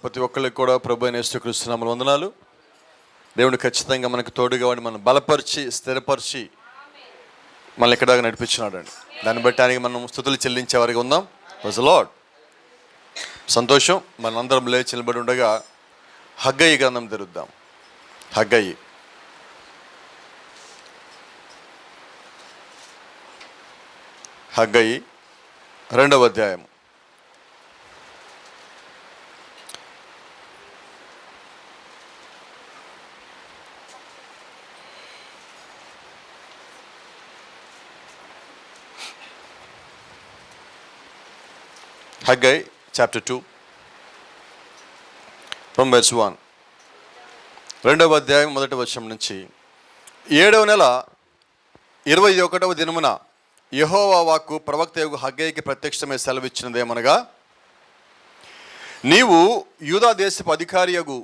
ప్రతి ఒక్కరికి కూడా ప్రభు అయిన యేసుక్రీస్తు నామములో వందనాలు. దేవుడు ఖచ్చితంగా మనకు తోడుగా వాడి మనం బలపరిచి స్థిరపరిచి మనల్ని ఇక్కడ దాకా నడిపించినాడు అండి. దాన్ని బట్టి ఆయనకి మనం స్తుతులు చెల్లించే వారికి ఉందాం. Praise the Lord. సంతోషం. మనందరం లేచి నిలబడి ఉండగా హగ్గయి గ్రంథం తెరుద్దాం. హగ్గయి హగ్గయి 2వ అధ్యాయం. Haggai chapter 2 from verse 1. 2వ అధ్యాయం 1వ వచనం నుంచి 7వ నెల 21వ దినమున యెహోవా వాక్కు ప్రవక్తయగు హగ్గయికి ప్రత్యక్షమై సెలవిచ్చినదేమనగా, నీవు యూదా దేశపు అధికారియగు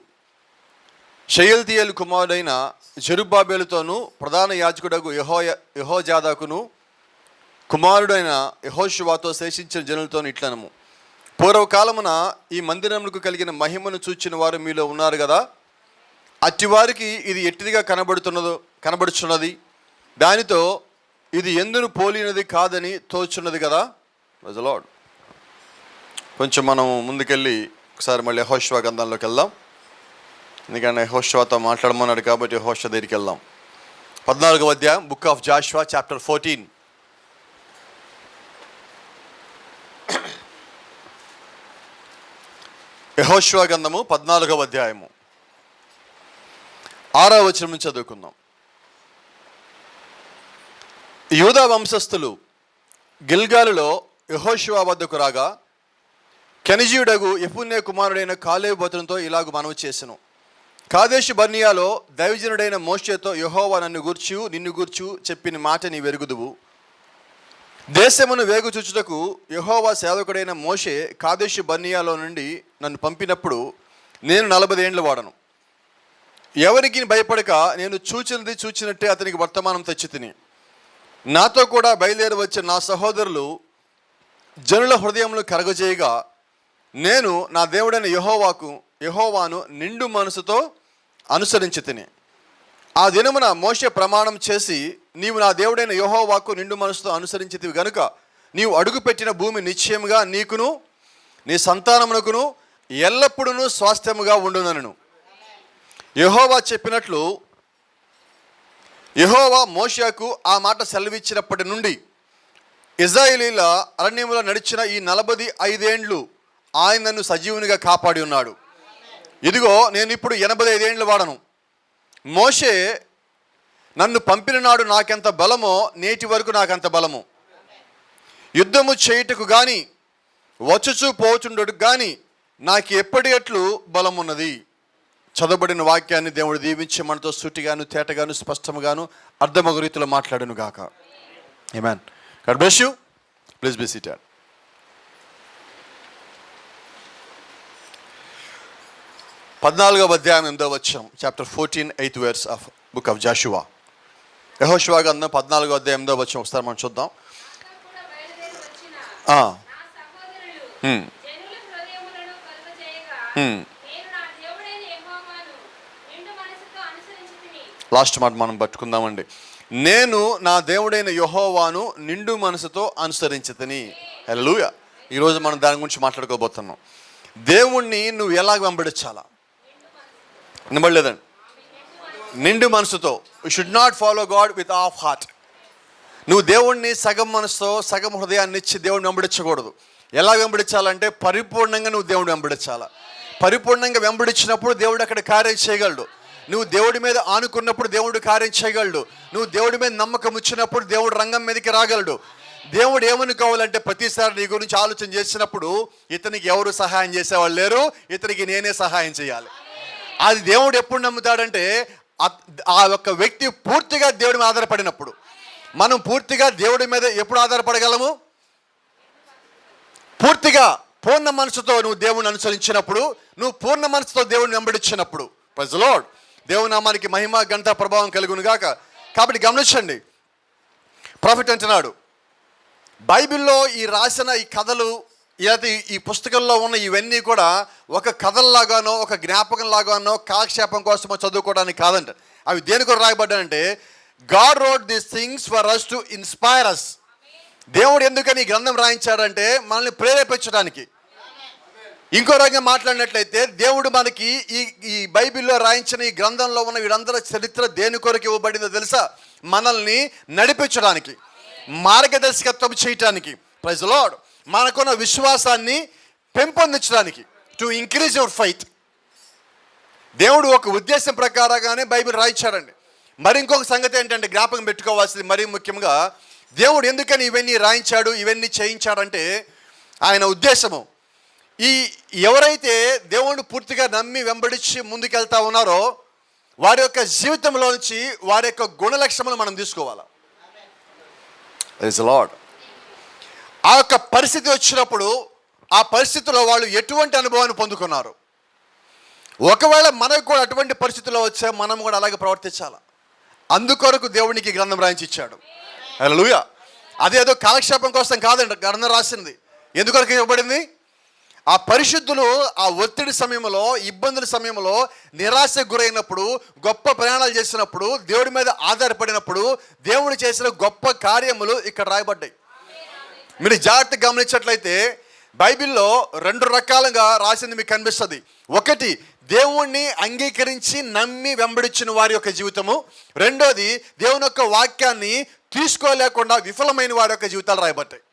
షయల్తీయేలు కుమారుడైన జెరుబ్బాబెలుతోనూ ప్రధాన యాజకుడగు యెహోజాదాకును కుమారుడైన యెహోషువతో శేషించిన జనులతో ఇట్లనము, పూర్వకాలమున ఈ మందిరములకు కలిగిన మహిమను చూచిన వారు మీలో ఉన్నారు కదా, అట్టివారికి ఇది ఎట్టిదిగా కనబడుచున్నది, దానితో ఇది ఎందును పోలినది కాదని తోచున్నది కదా. Praise the Lord. కొంచెం మనం ముందుకెళ్ళి ఒకసారి మళ్ళీ యెహోషువ గ్రంథంలోకి వెళ్దాం. ఎందుకంటే యెహోషువతో మాట్లాడమన్నాడు కాబట్టి యెహోషువ దగ్గరికి వెళ్దాం. 14వ అధ్యాయం, బుక్ ఆఫ్ జాషువా చాప్టర్ 14. యెహోషువ గ్రంథము 14వ అధ్యాయము 6వ వచనం నుంచి చదువుకుందాం. యూదా వంశస్థులు గిల్గాలులో యెహోషువ వద్దకు రాగా, కెనజీయుడగు యెఫున్నె కుమారుడైన కాలేబు అతనితో ఇలాగు మనవి చేసెను, కాదేషు బర్నియాలో దైవజనుడైన మోషేతో యెహోవా నిన్ను గూర్చు చెప్పిన మాట నీ వెరుగుదువు. దేశమును వేగుచూచుటకు యెహోవా సేవకుడైన మోషే కాదేషు బర్నియాలో నుండి నన్ను పంపినప్పుడు నేను 40 ఏండ్ల వాడను. ఎవరికి భయపడక నేను చూచినట్టే అతనికి వర్తమానం తెచ్చి తిని, నాతో కూడా బయలుదేరి వచ్చిన నా సహోదరులు జనుల హృదయములు కరగజేయగా, నేను నా దేవుడైన యెహోవాను నిండు మనసుతో అనుసరించి తిని, ఆ దినమున మోషే ప్రమాణం చేసి, నీవు నా దేవుడైన యెహోవాకు నిండు మనసుతో అనుసరించితివి గనుక నీవు అడుగుపెట్టిన భూమి నిశ్చయముగా నీకును నీ సంతానమునకును ఎల్లప్పుడూ స్వాస్థ్యముగా ఉండునను. యెహోవా చెప్పినట్లు యెహోవా మోషేకు ఆ మాట సెలవిచ్చినప్పటి నుండి ఇశ్రాయేలీయుల అరణ్యములో నడిచిన ఈ 45 ఏండ్లు ఆయన నన్ను సజీవునిగా కాపాడి ఉన్నాడు. ఇదిగో నేను ఇప్పుడు 85 ఏండ్ల వాడను. మోషే నన్ను పంపిన నాడు నాకెంత బలమో నేటి వరకు నాకంత బలము. యుద్ధము చేయుటకు కానీ వచ్చుచూ పోచుండడు కానీ నాకు ఎప్పటి ఎట్లు బలమున్నది. చదవబడిన వాక్యాన్ని దేవుడు దీవించి మనతో సూటిగాను తేటగాను స్పష్టముగాను అర్థమగు రీతిలో మాట్లాడును గాక. ఆమేన్. God bless you. Please be seated. పద్నాలుగవ అధ్యాయం 8వ వచనం, chapter 14 8th verse of book of Joshua. యెహోషువ గ్రంథం 14వ అధ్యాయం 8వ వచనం ఒకసారి మనం చూద్దాం. లాస్ట్ మాట మనం పట్టుకుందామండి. నేను నా దేవుడైన యెహోవాను నిండు మనసుతో అనుసరించితిని. హల్లెలూయా. ఈరోజు మనం దాని గురించి మాట్లాడుకోబోతున్నాం. దేవుణ్ణి నువ్వు ఎలాగ వెంబడించాలా? వినబడలేదండి. నిండు మనసుతో. You should not follow God with half heart. నువ్వు దేవుణ్ణి సగం మనసుతో సగం హృదయాన్ని ఇచ్చి దేవుడిని వెంబడించకూడదు. ఎలా వెంబడించాలంటే పరిపూర్ణంగా నువ్వు దేవుడిని వెంబడించాలా. పరిపూర్ణంగా వెంబడించినప్పుడు దేవుడు అక్కడ కార్యం చేయగలడు. నువ్వు దేవుడి మీద ఆనుకున్నప్పుడు దేవుడు కార్యం చేయగలడు. నువ్వు దేవుడి మీద నమ్మకం ఇచ్చినప్పుడు దేవుడు రంగం మీదకి రాగలడు. దేవుడు ఏమనుకోవాలంటే ప్రతిసారి నీ గురించి ఆలోచన చేసినప్పుడు ఇతనికి ఎవరు సహాయం చేసేవాళ్ళు లేరు, ఇతనికి నేనే సహాయం చేయాలి. అది దేవుడు ఎప్పుడు నమ్ముతాడంటే ఆ యొక్క వ్యక్తి పూర్తిగా దేవుడి మీద ఆధారపడినప్పుడు. మనం పూర్తిగా దేవుడి మీద ఎప్పుడు ఆధారపడగలము? పూర్తిగా పూర్ణ మనసుతో నువ్వు దేవుని అనుసరించినప్పుడు, నువ్వు పూర్ణ మనసుతో దేవుని వెంబడించినప్పుడు. Praise the Lord. దేవుని నామానికి మహిమ ఘనత ప్రభావం కలుగును గాక. కాబట్టి గమనించండి, ప్రాఫిట్ అంటున్నాడు, బైబిల్లో ఈ రాసిన ఈ కథలు ఇలా ఈ పుస్తకంలో ఉన్న ఇవన్నీ కూడా ఒక కథల్లాగానో ఒక జ్ఞాపకంలాగానో కాలక్షేపం కోసమో చదువుకోవడానికి కాదంట. అవి దేనికి రాయబడ్డాయంటే God wrote these things for us to inspire us. దేవుడు ఎందుకని ఈ గ్రంథం రాయించాడంటే మనల్ని ప్రేరేపించడానికి. ఇంకో రకంగా మాట్లాడినట్లయితే దేవుడు మనకి ఈ బైబిల్లో రాయించిన ఈ గ్రంథంలో ఉన్న వీరందరి చరిత్ర దేని కొరకు ఇవ్వబడిందో తెలుసా? మనల్ని నడిపించడానికి, మార్గదర్శకత్వం చేయటానికి. Praise the Lord. మనకున్న విశ్వాసాన్ని పెంపొందించడానికి, టు ఇంక్రీజ్ యువర్ ఫెయిత్. దేవుడు ఒక ఉద్దేశం ప్రకారంగానే బైబిల్ రాయించాడండి. మరి ఇంకొక సంగతి ఏంటంటే జ్ఞాపకం పెట్టుకోవాల్సింది మరీ ముఖ్యంగా, దేవుడు ఎందుకని ఇవన్నీ రాయించాడు, ఇవన్నీ చేయించాడంటే ఆయన ఉద్దేశము ఎవరైతే దేవుడిని పూర్తిగా నమ్మి వెంబడించి ముందుకెళ్తా ఉన్నారో వారి యొక్క జీవితంలో నుంచి వారి యొక్క గుణలక్షణములు మనం తీసుకోవాలి. Praise the Lord. ఆ యొక్క పరిస్థితి వచ్చినప్పుడు ఆ పరిస్థితిలో వాళ్ళు ఎటువంటి అనుభవాన్ని పొందుకున్నారు. ఒకవేళ మనకు కూడా అటువంటి పరిస్థితుల్లో వచ్చే మనం కూడా అలాగే ప్రవర్తించాలి. అందుకొరకు దేవునికి గ్రంథం రాయించి ఇచ్చాడు. హల్లెలూయా. అదేదో కాలక్షేపం కోసం కాదండి గ్రంథం రాసింది. ఎందుకొరకు ఇవ్వబడింది? ఆ పరిశుద్ధులు ఆ ఒత్తిడి సమయంలో, ఇబ్బందుల సమయంలో, నిరాశకు గురైనప్పుడు, గొప్ప ప్రయాణాలు చేసినప్పుడు, దేవుడి మీద ఆధారపడినప్పుడు దేవుడు చేసిన గొప్ప కార్యములు ఇక్కడ రాయబడ్డాయి. మీరు జాగ్రత్తగా గమనించినట్లయితే బైబిల్లో 2 రకాలుగా రాసింది మీకు కనిపిస్తుంది. ఒకటి దేవుణ్ణి అంగీకరించి నమ్మి వెంబడించిన వారి యొక్క జీవితము. రెండోది దేవుని యొక్క వాక్యాన్ని తీసుకోలేకుండా విఫలమైన వారి యొక్క జీవితాలు రాయబడ్డాయి.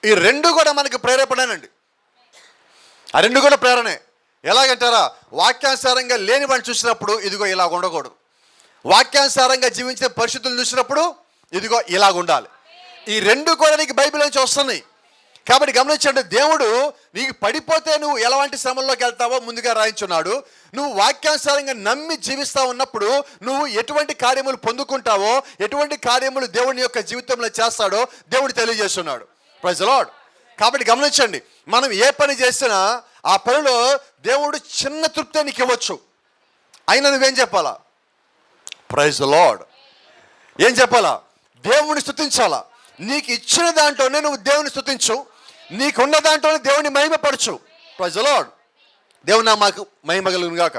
ఈ 2 కూడా మనకి ప్రేరేపణేనండి. ఆ 2 కూడా ప్రేరణే. ఎలాగంటారా? వాక్యానుసారంగా లేని వాడిని చూసినప్పుడు ఇదిగో ఇలాగ ఉండకూడదు, వాక్యానుసారంగా జీవించిన పరిస్థితులు చూసినప్పుడు ఇదిగో ఇలాగ ఉండాలి. ఈ 2 కూడా నీకు బైబిల్ నుంచి వస్తున్నాయి. కాబట్టి గమనించండి, దేవుడు నీకు పడిపోతే నువ్వు ఎలాంటి శ్రమంలోకి వెళ్తావో ముందుగా రాయించున్నాడు. నువ్వు వాక్యానుసారంగా నమ్మి జీవిస్తూ ఉన్నప్పుడు నువ్వు ఎటువంటి కార్యములు పొందుకుంటావో, ఎటువంటి కార్యములు దేవుని యొక్క జీవితంలో చేస్తాడో దేవుడు తెలియజేస్తున్నాడు. Praise the Lord. కాబట్టి గమనించండి, మనం ఏ పని చేసినా ఆ పనిలో దేవుడు చిన్న తృప్తి నీకు ఇవ్వచ్చు. అయినా నువ్వేం చెప్పాలా? Praise the Lord. ఏం చెప్పాలా? దేవుని స్తుతించాలా. నీకు ఇచ్చిన దాంట్లోనే నువ్వు దేవుని స్తుతించు, నీకున్న దాంట్లోనే దేవుని మహిమపరచు. Praise the Lord. దేవుని మాకు మహిమ కలుగును గాక.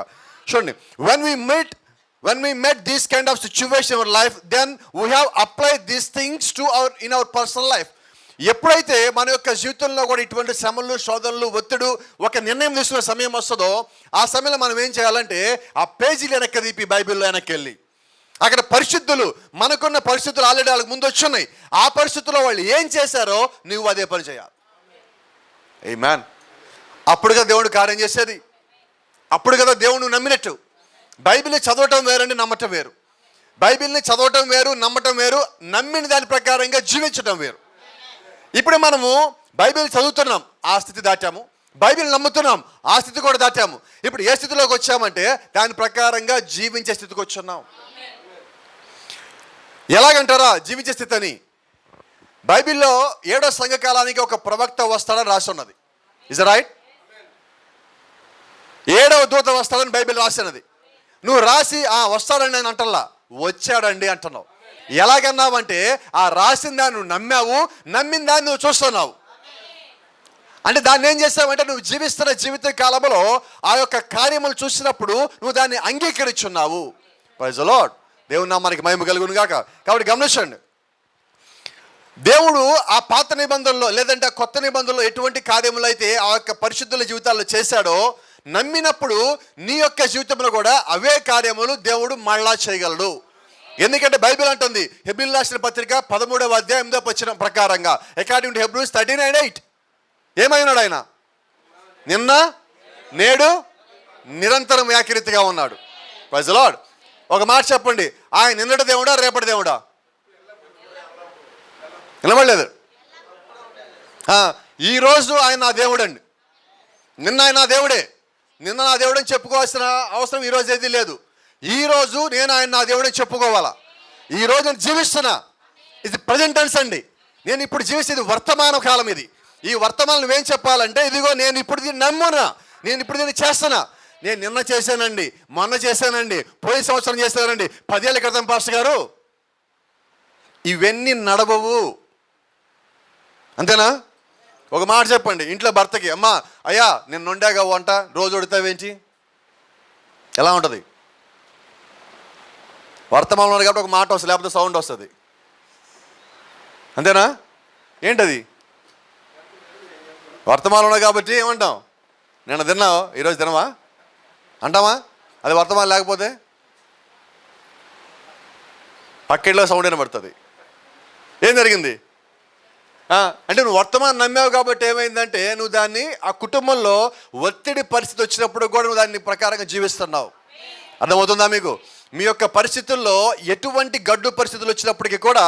చూడండి, when we met this kind of situation in our life, then we have applied these things to in our personal life. ఎప్పుడైతే మన యొక్క జీవితంలో కూడా ఇటువంటి శ్రమలు, శోధనలు, ఒత్తిడి, ఒక నిర్ణయం తీసుకునే సమయం వస్తుందో ఆ సమయంలో మనం ఏం చేయాలంటే ఆ పేజీలు వెనక్కి తీపి బైబిల్లో వెనక్కి వెళ్ళి అక్కడ పరిశుద్ధులు, మనకున్న పరిస్థితులు ఆల్రెడీ వాళ్ళకి ముందు వచ్చున్నాయి. ఆ పరిస్థితుల్లో వాళ్ళు ఏం చేశారో నువ్వు అదే పని చేయాలి. ఆమేన్. అప్పుడు కదా దేవుడు కార్యం చేసేది. అప్పుడు కదా దేవుడు నమ్మినట్టు. బైబిల్ని చదవటం వేరండి, నమ్మటం వేరు. బైబిల్ని చదవటం వేరు, నమ్మటం వేరు. నమ్మిన దాని ప్రకారంగా జీవించటం వేరు. ఇప్పుడు మనము బైబిల్ చదువుతున్నాం, ఆ స్థితి దాటాము. బైబిల్ నమ్ముతున్నాం, ఆ స్థితి కూడా దాటాము. ఇప్పుడు ఏ స్థితిలోకి వచ్చామంటే దాని ప్రకారంగా జీవించే స్థితికి వచ్చున్నాం. ఎలాగంటారా జీవించే స్థితి అని? బైబిల్లో 7వ సంఘకాలానికి ఒక ప్రవక్త వస్తాడని రాసి ఉన్నది. Is right? 7వ దూత వస్తాడని బైబిల్ రాసినది. నువ్వు రాసి వస్తాడండి అని అంటల్లా, వచ్చాడండి అంటున్నావు. ఎలాగన్నావంటే ఆ రాసిన దాన్ని నువ్వు నమ్మావు, నమ్మిన దాన్ని నువ్వు చూస్తున్నావు. అంటే దాన్ని ఏం చేస్తావంటే నువ్వు జీవిస్తున్న జీవిత కాలంలో ఆ యొక్క కార్యములు చూసినప్పుడు నువ్వు దాన్ని అంగీకరించున్నావు. Praise the Lord. దేవుని నామానికి మహిమ కలుగును గాక. కాబట్టి గమనించండి, దేవుడు ఆ పాత నిబంధనలో లేదంటే ఆ కొత్త నిబంధనలో ఎటువంటి కార్యములు అయితే ఆ యొక్క పరిశుద్ధుల జీవితాల్లో చేశాడో, నమ్మినప్పుడు నీ యొక్క జీవితంలో కూడా అవే కార్యములు దేవుడు మళ్ళా చేయగలడు. ఎందుకంటే బైబిల్ అంటుంది, హెబ్రీయులకు రాసిన పత్రిక 13వ అధ్యాయం 8వ వచనం ప్రకారంగా, అకార్డింగ్ టు Hebrews 13:8, ఏమై ఉన్నాడు ఆయన? నిన్న, నేడు, నిరంతరం ఏకరీతిగా ఉన్నాడు. Praise the Lord. ఒక మాట చెప్పండి, ఆయన నిన్నటి దేవుడా, రేపటి దేవుడా? నిలబడలేదు. ఈరోజు ఆయన నా దేవుడు అండి. నిన్న ఆయన నా దేవుడే. నిన్న నా దేవుడని చెప్పుకోవాల్సిన అవసరం ఈరోజు ఏది లేదు. ఈరోజు నేను ఆయన నా దేవుడని చెప్పుకోవాలా. ఈరోజు నేను జీవిస్తున్నా. ఇది ప్రజెంట్ టెన్స్ అండి. నేను ఇప్పుడు జీవిస్తుంది వర్తమాన కాలం. ఇది ఈ వర్తమానం నువ్వేం చెప్పాలంటే, ఇదిగో నేను ఇప్పుడు దీన్ని నమ్మునా, నేను ఇప్పుడు దీన్ని చేస్తున్నా. నేను నిన్న చేశానండి, మొన్న చేశానండి, పోయిన సంవత్సరం చేశానండి, 10 ఏళ్ళ క్రితం పాస్టర్ గారు. ఇవన్నీ నడవవు. అంతేనా? ఒక మాట చెప్పండి ఇంట్లో భర్తకి, అమ్మా అయ్యా నేను వండాగా వంట రోజు వండుతావేంటి? ఎలా ఉంటుంది? వర్తమానం ఉంది కాబట్టి ఒక మాట వస్తుంది, లేకపోతే సౌండ్ వస్తుంది. అంతేనా? ఏంటది? వర్తమానం ఉన్నాయి కాబట్టి ఏమంటాం? నేను తిన్నావు, ఈరోజు తినవా అంటామా? అది వర్తమానం లేకపోతే పక్కింట్లో సౌండ్ వినబడుతుంది. ఏం జరిగింది అంటే నువ్వు వర్తమానం నమ్మావు కాబట్టి ఏమైందంటే నువ్వు దాన్ని ఆ కుటుంబంలో ఒత్తిడి పరిస్థితి వచ్చినప్పుడు కూడా నువ్వు దాన్ని ప్రకారంగా జీవిస్తున్నావు. అర్థమవుతుందా మీకు? మీ యొక్క పరిస్థితుల్లో ఎటువంటి గడ్డు పరిస్థితులు వచ్చినప్పటికీ కూడా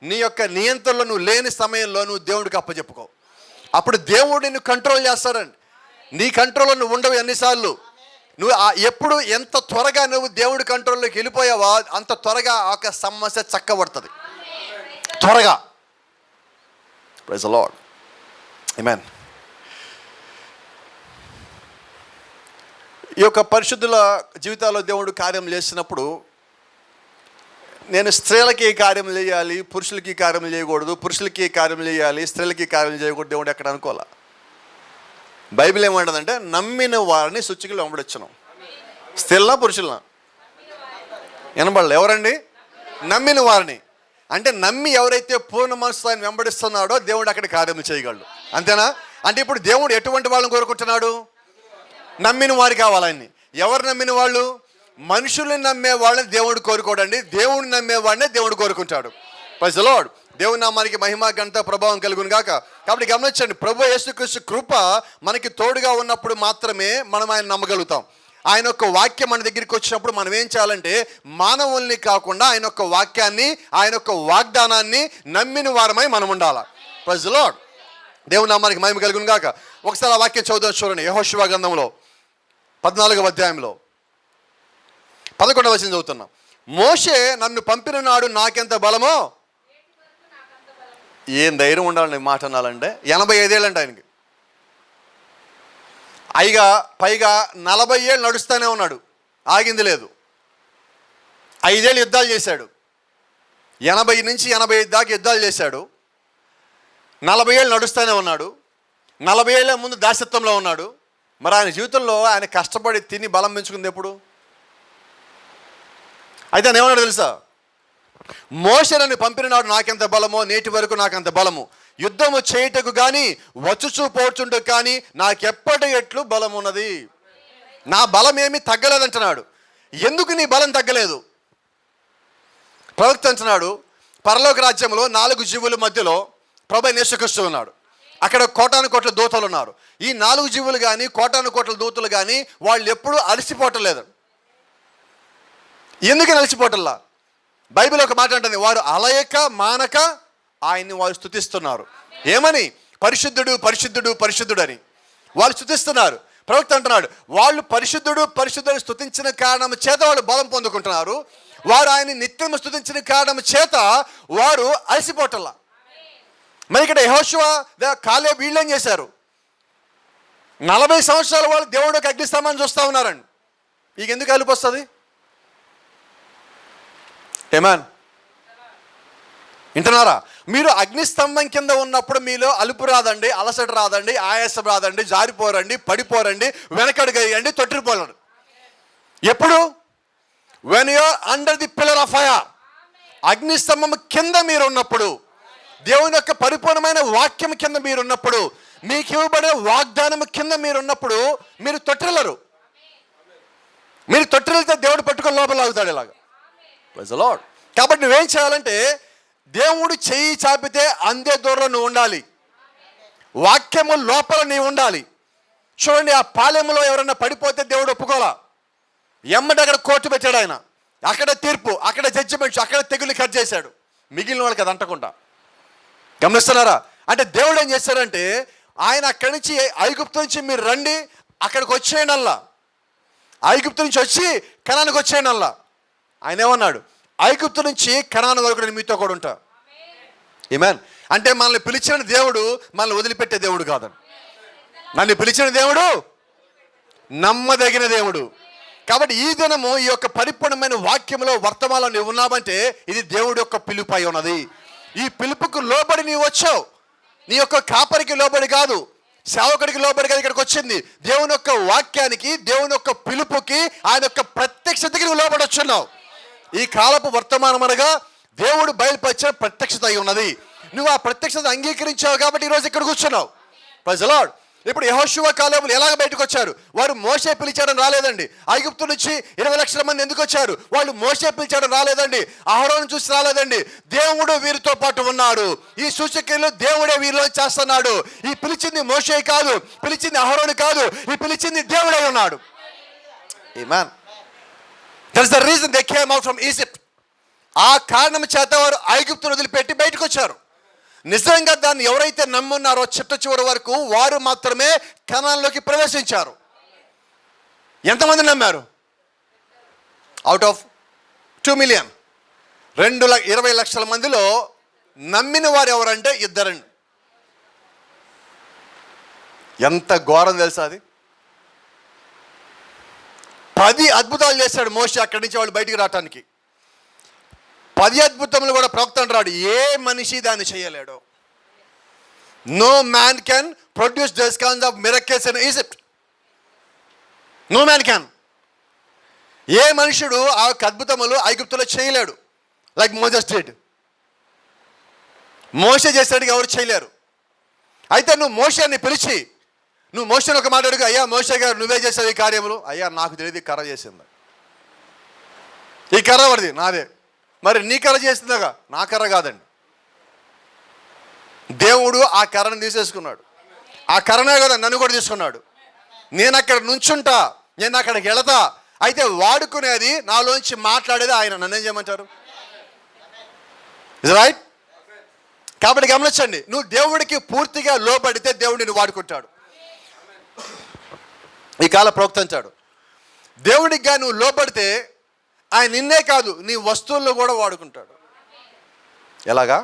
నీ యొక్క నియంత్రణలో నువ్వు లేని సమయంలో నువ్వు దేవుడికి అప్పచెప్పుకో. అప్పుడు దేవుడు నిన్ను కంట్రోల్ చేస్తాడండి. నీ కంట్రోల్లో నువ్వు ఉండవు. ఎన్నిసార్లు నువ్వు ఎప్పుడు ఎంత త్వరగా నువ్వు దేవుడి కంట్రోల్లోకి వెళ్ళిపోయావో అంత త్వరగా ఆ యొక్క సమస్య చక్కబడుతుంది. త్వరగా. Praise the Lord. ఆమేన్. ఈ యొక్క పరిశుద్ధుల జీవితాల్లో దేవుడు కార్యం చేసినప్పుడు నేను స్త్రీలకి కార్యం చేయాలి, పురుషులకి కార్యం చేయకూడదు, పురుషులకి కార్యం చేయాలి, స్త్రీలకి కార్యం చేయకూడదు దేవుడు ఎక్కడ అనుకోవాలా. బైబిల్ ఏమంటుందంటే నమ్మిన వారిని సూచికలు వెంబడించను. స్త్రీలనా పురుషులనా? వినబడలే. ఎవరండి? నమ్మిన వారిని. అంటే నమ్మి ఎవరైతే పూర్ణ మనసుతో ఆయన వెంబడిస్తున్నాడో దేవుడు అక్కడ కార్యం చేయగలడు. అంతేనా? అంటే ఇప్పుడు దేవుడు ఎటువంటి వాళ్ళని కోరుకుంటున్నాడు? నమ్మిన వారు కావాలని. ఎవరు నమ్మిన వాళ్ళు? మనుషుల్ని నమ్మే వాళ్ళని దేవుడు కోరుకోడండి, దేవుడిని నమ్మే వాడినే దేవుడు కోరుకుంటాడు. Praise the Lord. దేవుని నామానికి మహిమ ఘనత ప్రభావం కలుగును గాక. కాబట్టి గమనించండి, ప్రభు యేసుక్రీస్తు కృప మనకి తోడుగా ఉన్నప్పుడు మాత్రమే మనం ఆయన నమ్మగలుగుతాం. ఆయన యొక్క వాక్యం మన దగ్గరికి వచ్చినప్పుడు మనం ఏం చేయాలంటే మానవుల్ని కాకుండా ఆయన యొక్క వాక్యాన్ని, ఆయన యొక్క వాగ్దానాన్ని నమ్మిన వారమై మనం ఉండాలి. Praise the Lord. దేవుని నామానికి మహిమ కలుగును గాక. ఒకసారి ఆ వాక్యం చదువుదాం చూడండి. యెహోషువ గ్రంథంలో 14వ అధ్యాయంలో 11వ వచనం చదువుతున్నాం. మోషే నన్ను పంపిన నాడు నాకెంత బలమో. ఏం ధైర్యం ఉండాలండి మాట అనాలంటే. 85 ఏళ్ళండి ఆయనకి. పైగా 40 ఏళ్ళు నడుస్తూనే ఉన్నాడు, ఆగింది లేదు. 5 ఏళ్ళు యుద్ధాలు చేశాడు. 80 నుంచి 85 దాకా యుద్ధాలు చేశాడు. 40 ఏళ్ళు నడుస్తూనే ఉన్నాడు. 40 ఏళ్ళ ముందు దాసత్వంలో ఉన్నాడు. మరి ఆయన జీవితంలో ఆయన కష్టపడి తిని బలం పెంచుకుంది ఎప్పుడు? అయితే ఆయన ఏమన్నాడు తెలుసా? మోషే నన్ను పంపిన నాడు నాకెంత బలమో నేటి వరకు నాకంత బలము, యుద్ధము చేయుటకు కానీ వచ్చుచూ పోచుంటకు కానీ నాకెప్పటి ఎట్లు బలం ఉన్నది. నా బలం ఏమీ తగ్గలేదంటున్నాడు. ఎందుకు నీ బలం తగ్గలేదు? ప్రవక్త అంటున్నాడు, పరలోక రాజ్యంలో 4 జీవుల మధ్యలో ప్రభు యేసుక్రీస్తు ఉన్నాడు. అక్కడ కోటాను కోట్ల దూతలు ఉన్నారు. ఈ 4 జీవులు కానీ కోటాను కోట్ల దూతలు కానీ వాళ్ళు ఎప్పుడూ అలసిపోవటం. ఎందుకని అలసిపోవటంలా? బైబిల్ ఒక మాట అంటుంది, వారు అలయక మానక ఆయన్ని వారు స్తుతిస్తున్నారు. ఏమని? పరిశుద్ధుడు పరిశుద్ధుడు పరిశుద్ధుడు అని వాళ్ళు స్తుతిస్తున్నారు. ప్రవక్త అంటున్నాడు, వాళ్ళు పరిశుద్ధుడు పరిశుద్ధుడు స్తుతించిన కారణం చేత వాళ్ళు బలం పొందుకుంటున్నారు. వారు ఆయన్ని నిత్యం స్తుతించిన కారణం చేత వారు అలసిపోవటంలా. మరి ఇక్కడ యెహోషువ కాలేబు వీళ్ళేం చేశారు? 40 సంవత్సరాల వాళ్ళు దేవుడు ఒక అగ్నిస్తంభాన్ని చూస్తూ ఉన్నారండి. ఇక ఎందుకు అలుపు వస్తుంది? ఏమాన్ వింటున్నారా? మీరు అగ్నిస్తంభం కింద ఉన్నప్పుడు మీలో అలుపు రాదండి, అలసట రాదండి, ఆయాసం రాదండి, జారిపోరండి, పడిపోరండి, వెనకడుగేయండి, తొట్టిపోరండి. ఎప్పుడు? When you are under the pillar of fire. అగ్నిస్తంభం కింద మీరు ఉన్నప్పుడు, దేవుని యొక్క పరిపూర్ణమైన వాక్యం కింద మీరు ఉన్నప్పుడు, మీకు ఇవ్వబడిన వాగ్దానం కింద మీరు ఉన్నప్పుడు మీరు తొట్టిల్లరు. మీరు తొట్టిల్లితే దేవుడు పట్టుకొని లోపల లాగుతాడు ఇలాగా. Praise the Lord. కాబట్టి నువ్వేం చేయాలంటే దేవుడు చెయ్యి చాపితే అందే దూరంలో నువ్వు ఉండాలి. వాక్యము లోపల నీవు ఉండాలి. చూడండి, ఆ పాలెంలో ఎవరైనా పడిపోతే దేవుడు ఒప్పుకోలా. ఎమ్మటి అక్కడ కోర్టు పెట్టాడు ఆయన. అక్కడ తీర్పు, అక్కడ జడ్జిమెంట్స్, అక్కడ తెగులు కట్ చేశాడు. మిగిలిన వాళ్ళకి అది అంటకుండా. గమనిస్తున్నారా? అంటే దేవుడు ఏం చేశాడంటే ఆయన అక్కడి నుంచి ఐగుప్తు నుంచి మీరు రండి, అక్కడికి వచ్చేయనల్లా. ఐగుప్తు నుంచి వచ్చి కనానికి వచ్చేయనల్లా. ఆయన ఏమన్నాడు? ఐగుప్తు నుంచి కనాను వరకు నేను మీతో కూడా ఉంటా. ఆమేన్. అంటే మనల్ని పిలిచిన దేవుడు మనల్ని వదిలిపెట్టే దేవుడు కాదండి. నన్ను పిలిచిన దేవుడు నమ్మదగిన దేవుడు. కాబట్టి ఈ దినము ఈ యొక్క పరిపూర్ణమైన వాక్యంలో వర్తమానంలో నువ్వు ఉన్నావంటే ఇది దేవుడి యొక్క పిలుపు అయి ఉన్నది. ఈ పిలుపుకు లోబడి నీవు వచ్చావు. నీ యొక్క కాపరికి లోబడి కాదు, సేవకుడికి లోబడి కాదు ఇక్కడికి వచ్చింది. దేవుని యొక్క వాక్యానికి, దేవుని యొక్క పిలుపుకి, ఆయన యొక్క ప్రత్యక్షతకి నువ్వు లోబడి వచ్చున్నావు. ఈ కాలపు వర్తమానం అనగా దేవుడు బయలుపరిచిన ప్రత్యక్షత అయి ఉన్నది. నువ్వు ఆ ప్రత్యక్షత అంగీకరించావు కాబట్టి ఈరోజు ఇక్కడ కూర్చున్నావు. Praise the Lord. ఇప్పుడు యెహోషువ కాలేబులు ఎలాగ బయటకు వచ్చారు? వారు మోషే పిలిచాడని రాలేదండి. ఐగుప్తు నుంచి 20 లక్షల మంది ఎందుకు వచ్చారు? వాళ్ళు మోషే పిలిచాడని రాలేదండి. అహరోను చూసి రాలేదండి. దేవుడు వీరితో పాటు ఉన్నాడు. ఈ సూచక్రియలు దేవుడే వీరిలో చేస్తున్నాడు. ఈ పిలిచింది మోషే కాదు, పిలిచింది అహరోను కాదు, ఈ పిలిచింది దేవుడే ఉన్నాడు. ఆమేన్. That's the reason they came out from Egypt. ఆ కారణం చేత వారు ఐగుప్తును వదిలిపెట్టి బయటకు వచ్చారు. నిజంగా దాన్ని ఎవరైతే నమ్మున్నారో చిట్ట చివరి వరకు వారు మాత్రమే కనాన్లోకి ప్రవేశించారు. ఎంతమంది నమ్మారు? అవుట్ ఆఫ్ 2 మిలియన్, 20 లక్షల మందిలో నమ్మిన వారు ఎవరంటే ఇద్దరండి. ఎంత ఘోరం తెలుసా అది? 10 అద్భుతాలు చేశాడు మోషే అక్కడి నుంచి వాళ్ళు బయటికి రావటానికి. 10 అద్భుతములు కూడా ప్రవక్త అంటాడు, ఏ మనిషి దాన్ని చేయలేడు. No man can produce this kind of miracles in Egypt. No man can. ఏ మనుషుడు ఆ అద్భుతములు ఐగుప్తులో చేయలేడు. Like Moses did. మోషే చేసేటికి ఎవరు చేయలేరు. అయితే నువ్వు మోషేని పిలిచి, నువ్వు మోషేని ఒక మాట అడుగు, అయ్యా మోషే గారు నువ్వే చేసావు ఈ కార్యములు. అయ్యా నాకు తెలియదు, ఈ కర్ర చేసింది. ఈ కర్ర ఎవరిది? నాదే. మరి నీ కర్ర చేస్తుందిగా? నా కర్ర కాదండి. దేవుడు ఆ కర్రను తీసేసుకున్నాడు. ఆ కర్రనే కదా నన్ను కూడా తీసుకున్నాడు. నేను అక్కడ నుంచుంటా, నేను అక్కడికి వెళతా. అయితే వాడుకునేది, నాలోంచి మాట్లాడేది ఆయన. నన్నేం చేయమంటారు? Is right? కాబట్టి గమనించండి, నువ్వు దేవుడికి పూర్తిగా లోబడితే దేవుడు నిన్ను వాడుకుంటాడు. ఈ కాల ప్రవక్తంచాడు, దేవుడికి నువ్వు లోబడితే ఆయన నిన్నే కాదు నీ వస్తువుల్లో కూడా వాడుకుంటాడు. ఎలాగా?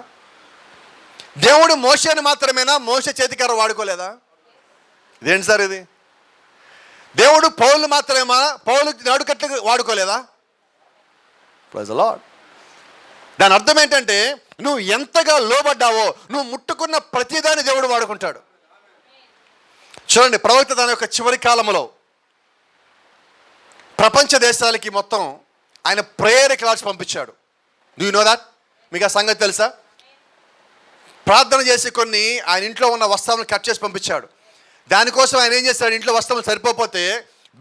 దేవుడు మోషేని మాత్రమేనా మోషే చేతికర్ర వాడుకోలేదా? ఇదేంటి సార్ ఇది? దేవుడు పౌలు మాత్రమేనా పౌలు నడుకట్లు వాడుకోలేదా? Praise the Lord. దాని అర్థం ఏంటంటే నువ్వు ఎంతగా లోబడ్డావో నువ్వు ముట్టుకున్న ప్రతిదాన్ని దేవుడు వాడుకుంటాడు. చూడండి, ప్రవక్త దాని యొక్క చివరి కాలంలో ప్రపంచ దేశాలకి మొత్తం ఆయన ప్రేయర్ క్లాస్ పంపించాడు. Do you know that? మీకు ఆ సంగతి తెలుసా? ప్రార్థన చేసి కొన్ని ఆయన ఇంట్లో ఉన్న వస్త్రాలను కట్ చేసి పంపించాడు. దానికోసం ఆయన ఏం చేశాడు, ఇంట్లో వస్త్రాలు సరిపోతే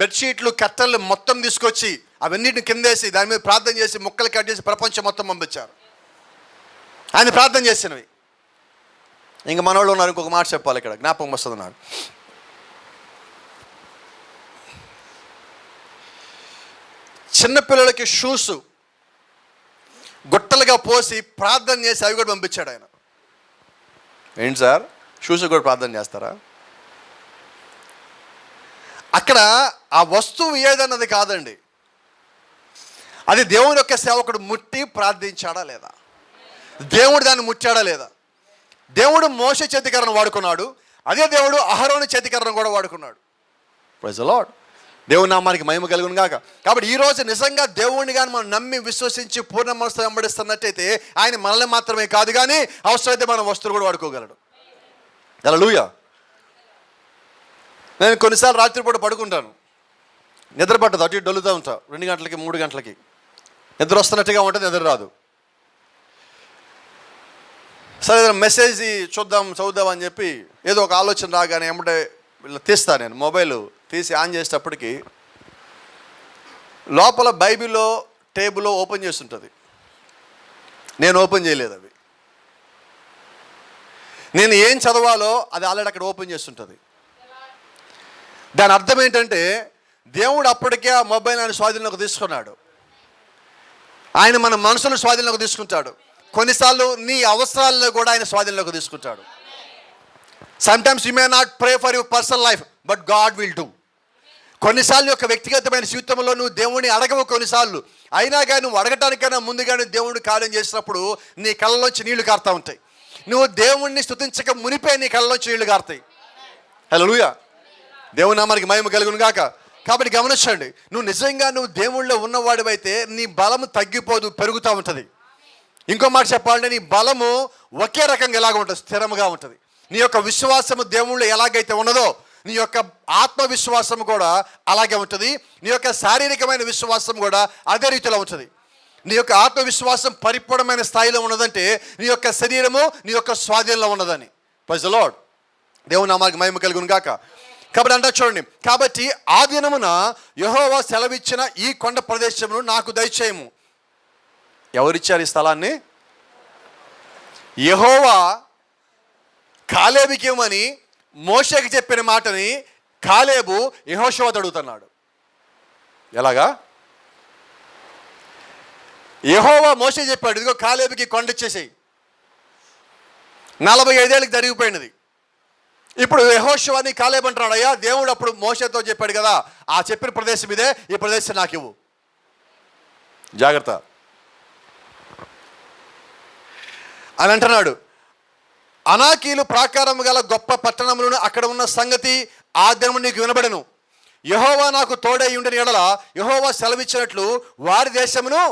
బెడ్షీట్లు కట్టెలు మొత్తం తీసుకొచ్చి అవన్నిటిని కిందేసి దాని మీద ప్రార్థన చేసి ముక్కలు కట్ చేసి ప్రపంచం మొత్తం పంపించారు ఆయన ప్రార్థన చేసినవి. ఇంకా మనోళ్ళు ఉన్నారు, ఇంకొక మాట చెప్పాలి ఇక్కడ, జ్ఞాపకం వస్తుంది నాకు. చిన్నపిల్లలకి షూస్ గుట్టలుగా పోసి ప్రార్థన చేసి అవి కూడా పంపించాడు ఆయన. ఏంటి సార్, షూస్ కూడా ప్రార్థన చేస్తారా? అక్కడ ఆ వస్తువు ఏదన్నది కాదండి, అది దేవుని యొక్క సేవకుడు ముట్టి ప్రార్థించాడా లేదా, దేవుడు దాన్ని ముట్టాడా లేదా. దేవుడు మోషే చేతికర్రను వాడుకున్నాడు, అదే దేవుడు అహరోను చేతికర్రను కూడా వాడుకున్నాడు. Praise the Lord. దేవుని నామానికి మహిమ కలుగును గాక. కాబట్టి ఈరోజు నిజంగా దేవుడిని కానీ మనం నమ్మి విశ్వసించి పూర్ణ మనసు వెంబడిస్తున్నట్టయితే ఆయన మనల్ని మాత్రమే కాదు కానీ అవసరమైతే మన వస్తువులు కూడా వాడుకోగలడు. హల్లెలూయా. నేను కొన్నిసార్లు రాత్రిపూట పడుకుంటాను, నిద్ర పట్టదు, అటు ఇటు డొల్లుతూ ఉంటా. 2 గంటలకి 3 గంటలకి నిద్ర వస్తున్నట్టుగా ఉంటుంది, నిద్ర రాదు. సరే ఏదైనా మెసేజ్ చదువుదాం అని చెప్పి ఏదో ఒక ఆలోచన రాగానే ఏమంటే తీస్తాను. నేను మొబైల్ తీసి ఆన్ చేసేటప్పటికి లోపల బైబిల్లో టేబుల్లో ఓపెన్ చేస్తుంటుంది. నేను ఓపెన్ చేయలేదు అవి. నేను ఏం చదవాలో అది ఆల్రెడీ అక్కడ ఓపెన్ చేస్తుంటుంది. దాని అర్థం ఏంటంటే దేవుడు అప్పటికే ఆ మొబైల్ ఆయన స్వాధీనంలోకి తీసుకున్నాడు. ఆయన మన మనసును స్వాధీనంలోకి తీసుకుంటాడు. కొన్నిసార్లు నీ అవసరాలను కూడా ఆయన స్వాధీనంలోకి తీసుకుంటాడు. Sometimes you may not pray for your personal life but God will do. కొన్నిసార్లు యొక్క వ్యక్తిగతమైన జీవితంలో నువ్వు దేవుడిని అడగవు కొన్నిసార్లు, అయినా కానీ నువ్వు అడగటానికైనా ముందుగానే దేవుడు కార్యం చేసినప్పుడు నీ కళ్ళలోంచి నీళ్లు కారుతూ ఉంటాయి. నువ్వు దేవుణ్ణి స్తుతించక మునిపే నీ కళ్ళలోంచి నీళ్లు కారుతాయి. హల్లెలూయా. దేవుని నామానికి మహిమ కలుగును గాక. కాబట్టి గమనించండి, నువ్వు నిజంగా నువ్వు దేవుళ్ళో ఉన్నవాడివైతే నీ బలము తగ్గిపోదు, పెరుగుతూ ఉంటుంది. ఇంకో మాట చెప్పాలంటే నీ బలము ఒకే రకంగా ఎలాగ ఉంటుంది, స్థిరంగా ఉంటుంది. నీ యొక్క విశ్వాసము దేవుళ్ళు ఎలాగైతే ఉన్నదో నీ యొక్క ఆత్మవిశ్వాసం కూడా అలాగే ఉంటుంది. నీ యొక్క శారీరకమైన విశ్వాసం కూడా అదే రీతిలో ఉంటుంది. నీ యొక్క ఆత్మవిశ్వాసం పరిపూర్ణమైన స్థాయిలో ఉన్నదంటే నీ యొక్క శరీరము నీ యొక్క స్వాధీనంలో ఉన్నదని. Praise the Lord. దేవుని నామానికి మహిమ కలుగును గాక. కాబట్టి అంటా చూడండి, కాబట్టి ఆ దినమున యెహోవా సెలవిచ్చిన ఈ కొండ ప్రదేశమును నాకు దయచేయము. ఎవరిచ్చారు ఈ స్థలాన్ని? యెహోవా కాలేబుకి ఇవ్వమని మోషేకి చెప్పిన మాటని కాలేబు యెహోషువతో అడుగుతున్నాడు. ఎలాగా? యెహోవా మోషే చెప్పాడు, ఇదిగో కాలేబుకి కొండ ఇచ్చేసేయి. 45 ఏళ్ళకి జరిగిపోయినది. ఇప్పుడు యెహోషువని కాలేబు అంటున్నాడు, అయ్యా దేవుడు అప్పుడు మోషేతో చెప్పాడు కదా, ఆ చెప్పిన ప్రదేశం ఇదే, ఈ ప్రదేశం నాకు ఇవ్వు. జాగ్రత్త అని అంటున్నాడు. అనాకీలు ప్రాకారం గల గొప్ప పట్టణములను అక్కడ ఉన్న సంగతి ఆ దినము నీకు వినబడెను. యెహోవా నాకు తోడై ఉండిన యెడల యెహోవా సెలవిచ్చినట్లు వారి దేశమును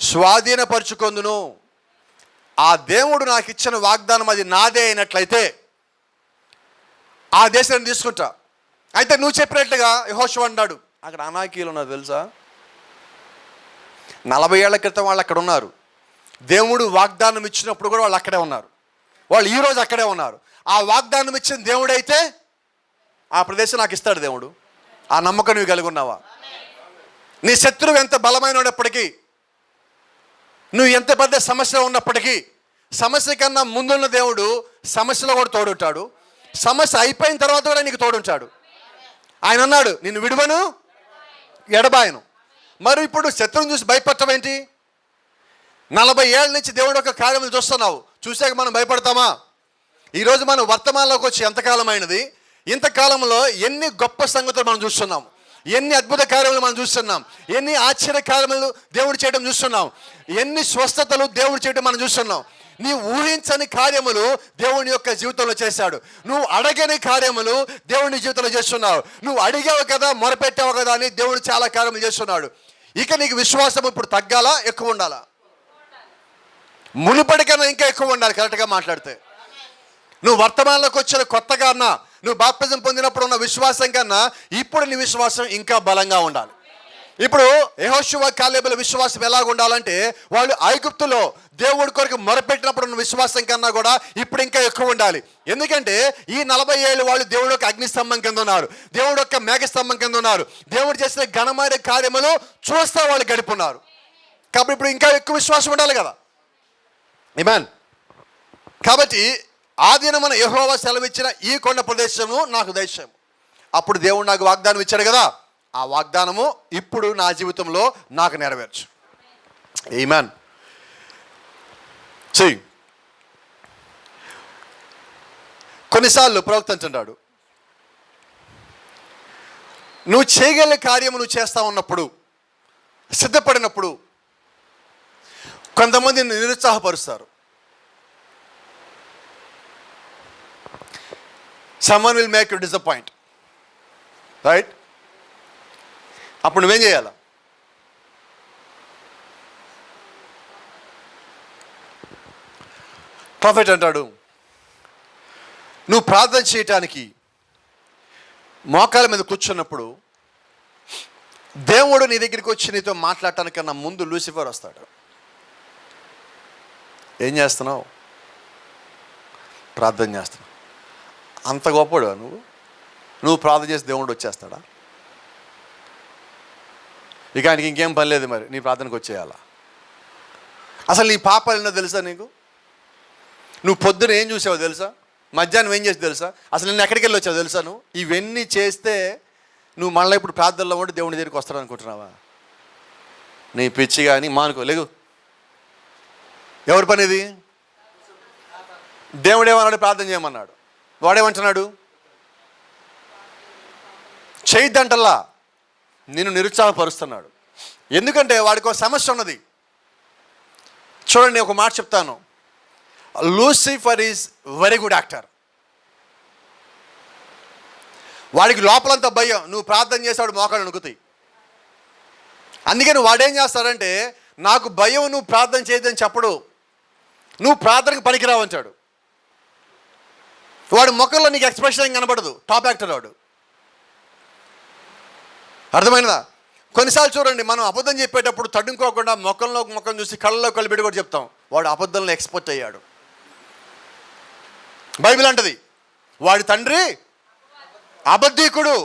స్వాధీనపరుచుకొందును. ఆ దేవుడు నాకు ఇచ్చిన వాగ్దానం అది నాదే అయినట్లయితే ఆ దేశాన్ని తీసుకుంటా. అయితే నువ్వు చెప్పినట్లుగా యెహోషువ అన్నాడు, అక్కడ అనాకీలు ఉన్నారు తెలుసా? 40 ఏళ్ల క్రితం వాళ్ళు అక్కడ ఉన్నారు. దేవుడు వాగ్దానం ఇచ్చినప్పుడు కూడా వాళ్ళు అక్కడే ఉన్నారు. వాళ్ళు ఈరోజు అక్కడే ఉన్నారు. ఆ వాగ్దానం ఇచ్చిన దేవుడైతే ఆ ప్రదేశం నాకు ఇస్తాడు దేవుడు. ఆ నమ్మకం నువ్వు కలిగి ఉన్నావా? నీ శత్రువు ఎంత బలమైన ఉన్నప్పటికీ, నువ్వు ఎంత పెద్ద సమస్య ఉన్నప్పటికీ, సమస్య కన్నా ముందున్న దేవుడు సమస్యలో కూడా తోడుంటాడు. సమస్య అయిపోయిన తర్వాత కూడా నీకు తోడుంటాడు. ఆయన అన్నాడు, నిన్ను విడువను ఎడబాయను. మరి ఇప్పుడు శత్రువుని చూసి భయపడటం ఏంటి? 40 ఏళ్ళ నుంచి దేవుడు ఒక కార్యములు చూస్తున్నావు, చూసాక మనం భయపడతామా? ఈరోజు మనం వర్తమానంలోకి వచ్చి ఎంతకాలమైనది? ఇంతకాలంలో ఎన్ని గొప్ప సంగతులు మనం చూస్తున్నాం, ఎన్ని అద్భుత కార్యములు మనం చూస్తున్నాం, ఎన్ని ఆశ్చర్య కార్యములు దేవుడు చేయడం చూస్తున్నాం, ఎన్ని స్వస్థతలు దేవుడు చేయడం మనం చూస్తున్నాం. నీ ఊహించని కార్యములు దేవుని యొక్క జీవితంలో చేశాడు. నువ్వు అడగని కార్యములు దేవుని జీవితంలో చేస్తున్నావు. నువ్వు అడిగావు కదా, మొరపెట్టావు కదా అని దేవుడు చాలా కార్యములు చేస్తున్నాడు. ఇక నీకు విశ్వాసం ఇప్పుడు తగ్గాలా, ఎక్కువ ఉండాలా? మునుపటికన్నా ఇంకా ఎక్కువ ఉండాలి. కరెక్ట్గా మాట్లాడితే నువ్వు వర్తమానంలోకి వచ్చిన కొత్తగా అన్నా, నువ్వు బాప్తిజం పొందినప్పుడు ఉన్న విశ్వాసం కన్నా ఇప్పుడు నీ విశ్వాసం ఇంకా బలంగా ఉండాలి. ఇప్పుడు యెహోషువ కాలేబుల విశ్వాసం ఎలాగ ఉండాలంటే, వాళ్ళు ఐగుప్తులో దేవుడి కొరకు మొరపెట్టినప్పుడు ఉన్న విశ్వాసం కన్నా కూడా ఇప్పుడు ఇంకా ఎక్కువ ఉండాలి. ఎందుకంటే ఈ 40 ఏళ్ళు వాళ్ళు దేవుడు యొక్క అగ్నిస్తంభం కింద ఉన్నారు, దేవుడు యొక్క మేఘస్తంభం కింద ఉన్నారు. దేవుడు చేసిన ఘనమైన కార్యములు చూస్తా వాళ్ళు గడుపున్నారు. కాబట్టి ఇప్పుడు ఇంకా ఎక్కువ విశ్వాసం ఉండాలి కదా. ఆమేన్. కాబట్టి ఆ దినమున యెహోవా సెలవిచ్చిన ఈ కొండ ప్రదేశము నాకు దయచేయము. అప్పుడు దేవుడు నాకు వాగ్దానం ఇచ్చాడు కదా, ఆ వాగ్దానము ఇప్పుడు నా జీవితంలో నాకు నెరవేర్చు. ఆమేన్. చెయ్యి. కొన్నిసార్లు ప్రవక్త అంటున్నాడు, నువ్వు చేయగలిగే కార్యము నువ్వు చేస్తా ఉన్నప్పుడు, సిద్ధపడినప్పుడు కొంతమంది నిరుత్సాహపరుస్తారు. Someone will make you disappoint, right? అప్పుడు నువ్వేం చేయాలా? ప్రాఫెట్ అంటాడు, నువ్వు ప్రార్థన చేయటానికి మోకాల మీద కూర్చున్నప్పుడు దేవుడు నీ దగ్గరికి వచ్చి నీతో మాట్లాడటానికన్నా ముందు లూసిఫర్ వస్తాడు. ఏం చేస్తున్నావు? ప్రార్థన చేస్తున్నావు. అంత గొప్పడు నువ్వు ప్రార్థన చేసి దేవుడు వచ్చేస్తాడా? ఇక ఆయనకి ఇంకేం పని లేదు, మరి నీ ప్రార్థనకు వచ్చేయాలా? అసలు నీ పాపాలు ఎన్నో తెలుసా నీకు? నువ్వు పొద్దున ఏం చూసావో తెలుసా? మధ్యాహ్నం ఏం చేసి తెలుసా? అసలు నిన్ను ఎక్కడికి వెళ్ళి వచ్చావు తెలుసా? నువ్వు ఇవన్నీ చేస్తే నువ్వు మళ్ళీ ఇప్పుడు ప్రార్థనలో ఉండి దేవుని దగ్గరికి వస్తాడు అనుకుంటున్నావా? నీ పిచ్చి కానీ మానుకో, లేగు. ఎవరి పని ఇది? దేవుడు ఏమన్నాడు? ప్రార్థన చేయమన్నాడు. వాడేమంటున్నాడు? చేయొద్దంటల్లా, నిన్ను నిరుత్సాహపరుస్తున్నాడు. ఎందుకంటే వాడికి ఒక సమస్య ఉన్నది. చూడండి, ఒక మాట చెప్తాను. Lucifer is very good actor. వాడికి లోపలంతా భయం. నువ్వు ప్రార్థన చేసాడు మోకాళ్ళు వణుకుతాయి. అందుకని వాడేం చేస్తాడంటే, నాకు భయం, నువ్వు ప్రార్థన చేయొద్దని చెప్పడు, నువ్వు ప్రార్థనకు పనికిరావంటాడు. వాడి ముఖంలో నీకు ఎక్స్ప్రెషన్ ఏం కనబడదు. టాప్ యాక్టర్ వాడు. అర్థమైనదా? కొన్నిసార్లు చూడండి, మనం అబద్ధం చెప్పేటప్పుడు తడుముకోకుండా ముఖంలో ముఖం చూసి కళ్ళలో కళ్ళు పెట్టి కూడా చెప్తాం, వాడు అబద్ధంలో ఎక్స్పర్ట్ అయ్యాడు. బైబిల్ అంటది వాడి తండ్రి అబద్ధీకుడు.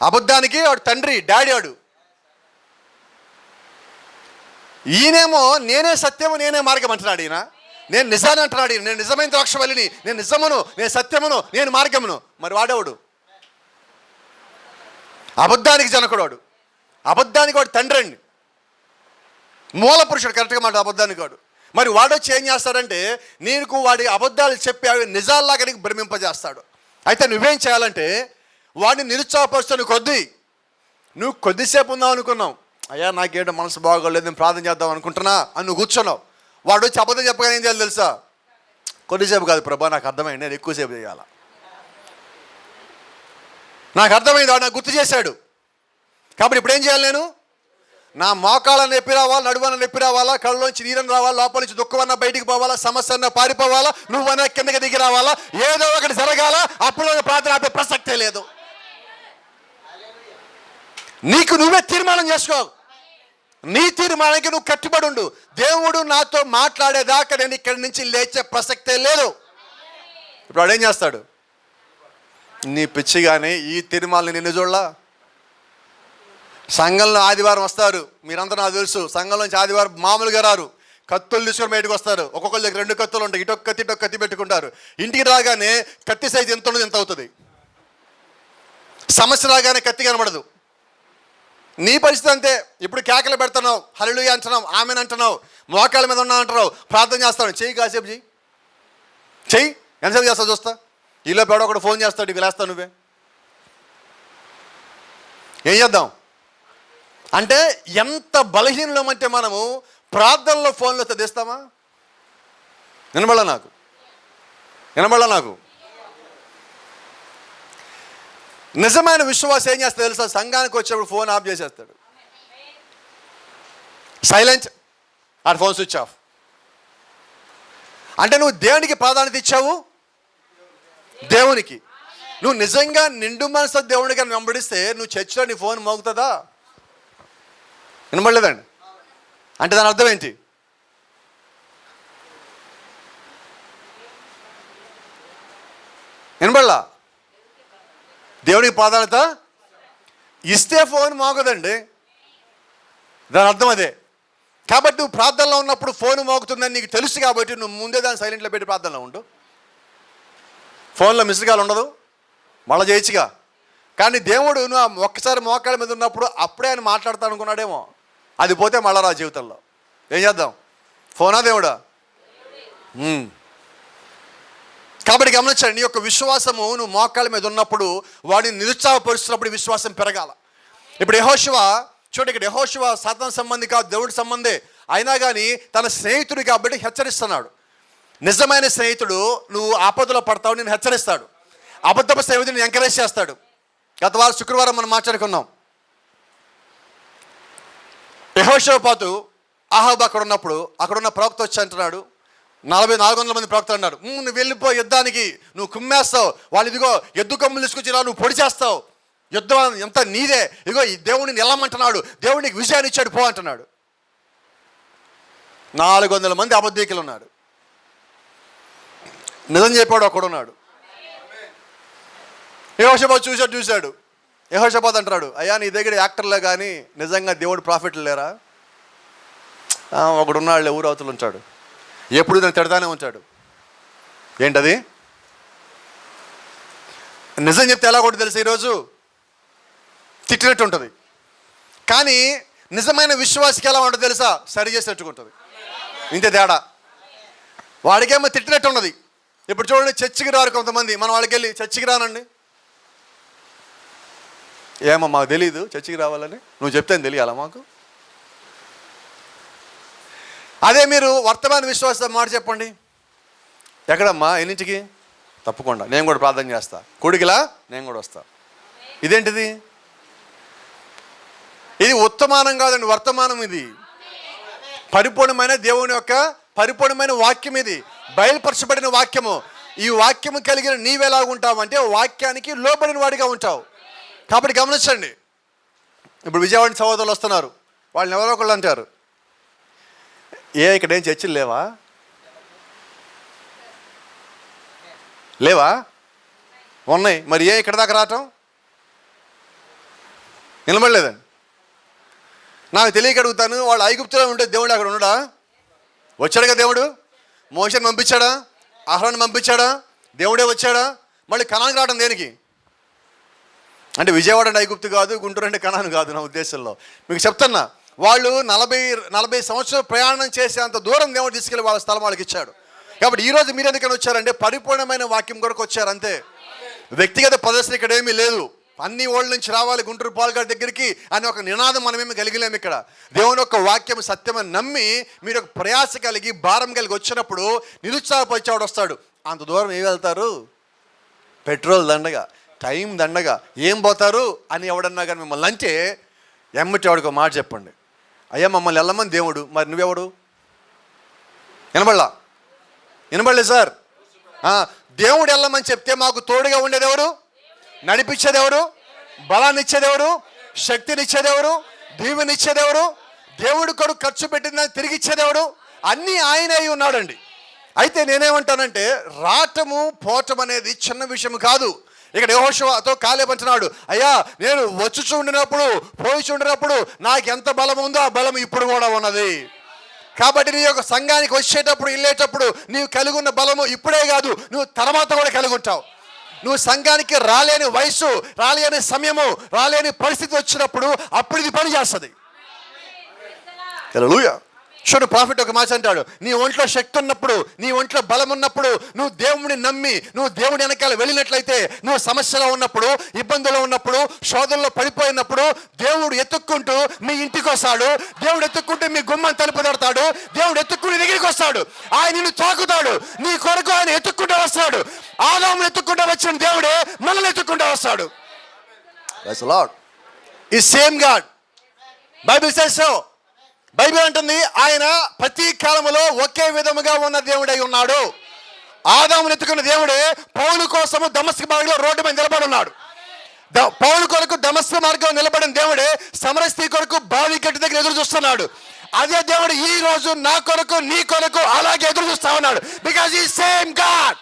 అబద్ధానికి వాడు తండ్రి, డాడీ వాడు. ఈయనేమో నేనే సత్యము నేనే మార్గం అంటున్నాడు. ఈయన నేను నిజాన్ని అంటున్నాడు. నేను నిజమైన ద్రాక్షవల్లిని, నేను నిజమును, నేను సత్యమును, నేను మార్గమును. మరి వాడేవాడు అబద్ధానికి జనకుడు. వాడు అబద్ధానికి వాడు తండ్రి అండి, మూల పురుషుడు. కరెక్ట్గా మాట అబద్ధానికి వాడు. మరి వాడొచ్చి ఏం చేస్తాడంటే నీకు వాడి అబద్ధాలు చెప్పి అవి నిజాల్లాగా నీకు భ్రమింపజేస్తాడు. అయితే నువ్వేం చేయాలంటే వాడిని నిరుత్సాహపరుస్తున్న కొద్దీ నువ్వు కొద్దిసేపు ఉందాం అనుకున్నావు, అయ్యా నాకేంటో మనసు బాగోలేదు, నేను ప్రార్థన చేద్దాం అనుకుంటున్నా అని నువ్వు కూర్చున్నావు. వాడు వచ్చి అబద్ధం చెప్పగానే ఏం చేయాలి తెలుసా? కొద్దిసేపు కాదు ప్రభా, నాకు అర్థమైంది, నేను ఎక్కువసేపు చేయాలా, నాకు అర్థమైంది, వాడు నాకు గుర్తు చేశాడు. కాబట్టి ఇప్పుడు ఏం చేయాలి? నేను నా మోకాళ్ళని నొప్పి రావాలా, నడువన్న నొప్పి రావాలా, కళ్ళలోంచి నీరని రావాలా, లోపల నుంచి దుఃఖమన్నా బయటికి పోవాలా, సమస్య అన్న పారిపోవాలా, నువ్వన్నా కిందకి దిగి రావాలా, ఏదో ఒకటి జరగాల. అప్పుడు ప్రార్థన ఆపే ప్రసక్తే లేదు. నీకు నువ్వే తీర్మానం చేసుకో. నీ తీర్మానానికి నువ్వు కట్టుబడి ఉండు. దేవుడు నాతో మాట్లాడేదాకా నేను ఇక్కడి నుంచి లేచే ప్రసక్తే లేదు. ఇప్పుడు వాడు ఏం చేస్తాడు? నీ పిచ్చిగానే ఈ తీర్మానాలు నిన్ను చూడలా. సంఘంలో ఆదివారం వస్తారు, మీరంతా నాకు తెలుసు. సంఘంలోంచి ఆదివారం మామూలుగా రారు, కత్తులు తీసుకొని బయటకు వస్తారు. ఒక్కొక్కరి దగ్గర 2 కత్తులు ఉంటాయి, ఇటొక్క కత్తి ఇటొక్క కత్తి పెట్టుకుంటారు. ఇంటికి రాగానే కత్తి సైజు ఎంత ఉన్నది ఎంత అవుతుంది. సమస్య రాగానే కత్తి కనబడదు. నీ పరిస్థితి అంతే. ఇప్పుడు కేకలు పెడుతున్నావు, హల్లెలూయా అంటున్నావు, ఆమెన్ అంటున్నావు, మోకాళ్ళ మీద ఉన్నా అంటున్నావు, ప్రార్థన చేస్తావు. చెయ్యి, కాసేపు చెయ్యి, ఎంతసేపు చేస్తావు చూస్తా. ఈలోపు ఎవడో ఒకడు ఫోన్ చేస్తాడు, ఇవి లేస్తావు నువ్వే. ఏం చేద్దాం అంటే ఎంత బలహీనమంటే మనము ప్రార్థనలో ఫోన్లో తెస్తామా? వినబడలా నాకు. నిజమైన విశ్వాసం ఏం చేస్తాడు తెలుసా? సంఘానికి వచ్చేప్పుడు ఫోన్ ఆఫ్ చేసేస్తాడు, సైలెంట్, ఆ ఫోన్ స్విచ్ ఆఫ్. అంటే నువ్వు దేవునికి ప్రాధాన్యత ఇచ్చావు, దేవునికి. నువ్వు నిజంగా నిండు మనసు దేవునికి వెంబడిస్తే నువ్వు చర్చిలో నీ ఫోన్ మోగుతుందా? వినబడలేదండి. అంటే దాని అర్థం ఏంటి? వినబడలా? దేవునికి ప్రాధాన్యత ఇస్తే ఫోన్ మోగదండి, దాని అర్థం అదే. కాబట్టి నువ్వు ప్రార్థనలో ఉన్నప్పుడు ఫోన్ మోగుతుందని నీకు తెలుసు కాబట్టి నువ్వు ముందే దాన్ని సైలెంట్లో పెట్టి ప్రార్థనలో ఉండు. ఫోన్లో మిస్డ్ కాల్ ఉండదు, మళ్ళీ చేయొచ్చుగా. కానీ దేవుడు నువ్వు ఒక్కసారి మోకాళ్ళ మీద ఉన్నప్పుడు అప్పుడే ఆయన మాట్లాడతాను అనుకున్నాడేమో, అది పోతే మళ్ళా రా జీవితంలో. ఏం చేద్దాం? ఫోనా దేవుడా? కాబట్టి గమనించండి, నీ యొక్క విశ్వాసము నువ్వు మోకాళ్ళ మీద ఉన్నప్పుడు వాడిని నిరుత్సాహపరుస్తున్నప్పుడు విశ్వాసం పెరగాల. ఇప్పుడు యెహోషువ చూడండి, ఇక్కడ యెహోషువ సాతాను సంబంధి కాదు, దేవుడి సంబంధే. అయినా కానీ తన స్నేహితుడు కాబట్టి హెచ్చరిస్తున్నాడు. నిజమైన స్నేహితుడు నువ్వు ఆపదలో పడతావు, నేను హెచ్చరిస్తాడు. అబద్ధపు స్నేహితుడిని ఎంకరేజ్ చేస్తాడు. గత వారం శుక్రవారం మనం మాట్లాడుకున్నాం. యెహోషాపాతు అహాబు అక్కడ ఉన్నప్పుడు అక్కడున్న ప్రవక్త వచ్చి అంటున్నాడు, 400 మంది ప్రవక్తలు అన్నారు, నువ్వు వెళ్ళిపో యుద్ధానికి, నువ్వు కుమ్మేస్తావు, వాళ్ళు ఇదిగో ఎద్దు కొమ్ములు తీసుకొచ్చి నువ్వు పొడి చేస్తావు, యుద్ధం ఎంత నీదే, ఇదిగో ఈ దేవుడిని నిలమంటున్నాడు, దేవుడికి విజయాన్ని ఇచ్చాడు, పో అంటున్నాడు. 400 మంది అబద్ధీకులు ఉన్నారు, నిజం చెప్పాడు ఒకడున్నాడు. యెహోషాపాతు చూశాడు. యెహోషాపాతు అంటున్నాడు, అయ్యా నీ దగ్గర యాక్టర్లే కానీ నిజంగా దేవుడు ప్రాఫిట్లు లేరా? ఒకడున్నాడులే, ఊరవతలు ఉంటాడు, ఎప్పుడు నేను తిడతానే ఉంటాడు. ఏంటది? నిజం చెప్తే ఎలా కూడా తెలుసు, ఈరోజు తిట్టినట్టు ఉంటుంది. కానీ నిజమైన విశ్వాసకి ఎలా ఉంటుంది తెలుసా? సరి చేసినట్టుకుంటుంది. ఇంతే తేడా. వాడికేమో తిట్టినట్టు ఉన్నది. ఇప్పుడు చూడండి, చర్చికి రారు కొంతమంది, మనం వాళ్ళకి వెళ్ళి చర్చికి రానండి, ఏమో మాకు తెలీదు చర్చికి రావాలని, నువ్వు చెప్తే తెలియాలా మాకు? అదే మీరు వర్తమాన విశ్వాస మాట చెప్పండి, ఎక్కడమ్మా ఎన్నింటికి? తప్పకుండా నేను కూడా ప్రార్థన చేస్తా, కొడుకులా నేను కూడా వస్తా. ఇదేంటిది? ఇది ఉత్తమానం కాదండి, వర్తమానం. ఇది పరిపూర్ణమైన దేవుని యొక్క పరిపూర్ణమైన వాక్యం, ఇది బయలుపరచబడిన వాక్యము. ఈ వాక్యం కలిగిన నీవెలాగుంటావు అంటే వాక్యానికి లోబడిన వాడిగా ఉంటావు. కాబట్టి గమనించండి, ఇప్పుడు విజయవాడ సహోదరులు వస్తున్నారు, వాళ్ళని ఎవరో ఒకళ్ళు అంటారు, ఇక్కడ ఏం చర్చిలు లేవా? ఉన్నాయి. మరి ఇక్కడ దాకా రావటం నిలబడలేదండి. నాకు తెలియక అడుగుతాను, వాళ్ళు ఐగుప్తులో ఉంటే దేవుడు అక్కడ ఉన్నాడా? వచ్చాడుగా దేవుడు. మోషేని పంపించాడా? అహరోను పంపించాడా? దేవుడే వచ్చాడా? మళ్ళీ కనానికి రావడం దేనికి? అంటే విజయవాడ అంటే ఐగుప్తు కాదు, గుంటూరు అంటే కనాను కాదు నా ఉద్దేశంలో. మీకు చెప్తున్నా, వాళ్ళు 40 సంవత్సరాలు ప్రయాణం చేసేంత దూరం దేవుడు తీసుకెళ్ళి వాళ్ళ స్థలం వాళ్ళకి ఇచ్చాడు. కాబట్టి ఈరోజు మీరు ఎందుకని వచ్చారంటే పరిపూర్ణమైన వాక్యం కొరకు వచ్చారు అంతే. వ్యక్తిగత ప్రదర్శన ఇక్కడ ఏమీ లేదు. అన్ని ఓళ్ళ నుంచి రావాలి గుంటూరు పాల్గారి దగ్గరికి అని ఒక నినాదం మనమేమి కలిగలేము. ఇక్కడ దేవుని యొక్క వాక్యం సత్యమని నమ్మి మీరు ఒక ప్రయాస కలిగి భారం కలిగి వచ్చినప్పుడు నిరుత్సాహపరిచేవాడు వస్తాడు. అంత దూరం ఏం వెళ్తారు? పెట్రోల్ దండగా, టైం దండగా, ఏం పోతారు అని ఎవడన్నా కానీ మిమ్మల్ని అంటే ఎమ్మటి వాడికి ఒక మాట చెప్పండి, అయ్యా మమ్మల్ని వెళ్ళమని దేవుడు, మరి నువ్వెవడు? వినబడలే సార్. దేవుడు వెళ్ళమని చెప్తే మాకు తోడుగా ఉండేది ఎవరు? నడిపించేది ఎవరు? బలాన్ని ఇచ్చేది ఎవరు? శక్తిని ఇచ్చేది ఎవరు? దీవెని ఇచ్చేది ఎవరు? దేవుడు కొరకు ఖర్చు పెట్టిందని తిరిగి ఇచ్చేది ఎవరు? అన్నీ ఆయన అయి ఉన్నాడండి. అయితే నేనేమంటానంటే రావటము పోవటం అనేది చిన్న విషయం కాదు. ఇక్కడ యెహోషువతో కాలేబు అంటున్నాడు, అయ్యా నేను వచ్చి ఉండినప్పుడు పోయి ఉండినప్పుడు నాకు ఎంత బలం ఉందో ఆ బలం ఇప్పుడు కూడా ఉన్నది. కాబట్టి నీ యొక్క సంఘానికి వచ్చేటప్పుడు వెళ్ళేటప్పుడు నీవు కలిగి ఉన్న బలము ఇప్పుడే కాదు, నువ్వు తర్వాత కూడా కలిగి ఉంటావు. నువ్వు సంఘానికి రాలేని వయసు, రాలేని సమయము, రాలేని పరిస్థితి వచ్చినప్పుడు అప్పుడు ఇది పని చేస్తుంది. హల్లెలూయా. చూడు, ప్రాఫిట్ ఒక మాట అంటాడు, నీ ఒంట్లో శక్తి ఉన్నప్పుడు, నీ ఒంట్లో బలం ఉన్నప్పుడు, నువ్వు దేవుడిని నమ్మి నువ్వు దేవుడి వెనకాల వెళ్ళినట్లయితే, నువ్వు సమస్యలో ఉన్నప్పుడు, ఇబ్బందులో ఉన్నప్పుడు, శోధనలో పడిపోయినప్పుడు దేవుడు ఎత్తుక్కుంటూ మీ ఇంటికి వస్తాడు. దేవుడు ఎత్తుక్కుంటూ మీ గుమ్మని తలుపు తడతాడు. దేవుడు ఎత్తుక్కుని దగ్గరికి వస్తాడు. ఆయన నిన్ను తాకుతాడు. నీ కొరకు ఆయన ఎత్తుక్కుంటూ వస్తాడు. ఆదామును ఎత్తుక్కుంటూ వచ్చిన దేవుడే మనల్ని ఎత్తుక్కుంటూ వస్తాడు. Praise the Lord. ఈ same God. Bible says so. Bible అంటుంది ఆయన ప్రతి కాలంలో ఒకే విధముగా ఉన్న దేవుడై ఉన్నాడు. ఆదామును ఎత్తుకున్న దేవుడే పౌలు కోసము దమస్కు మార్గంలో రోడ్డు మీద నిలబడి ఉన్నాడు. పౌలు కొరకు దమస్కు మార్గంలో నిలబడిన దేవుడే సమరస్తి కొరకు బావి గట్టి దగ్గర ఎదురు చూస్తున్నాడు. అదే దేవుడు ఈ రోజు నా కొరకు నీ కొరకు అలాగే ఎదురు చూస్తా ఉన్నాడు. బికాజ్ ఈ సేమ్ గాడ్.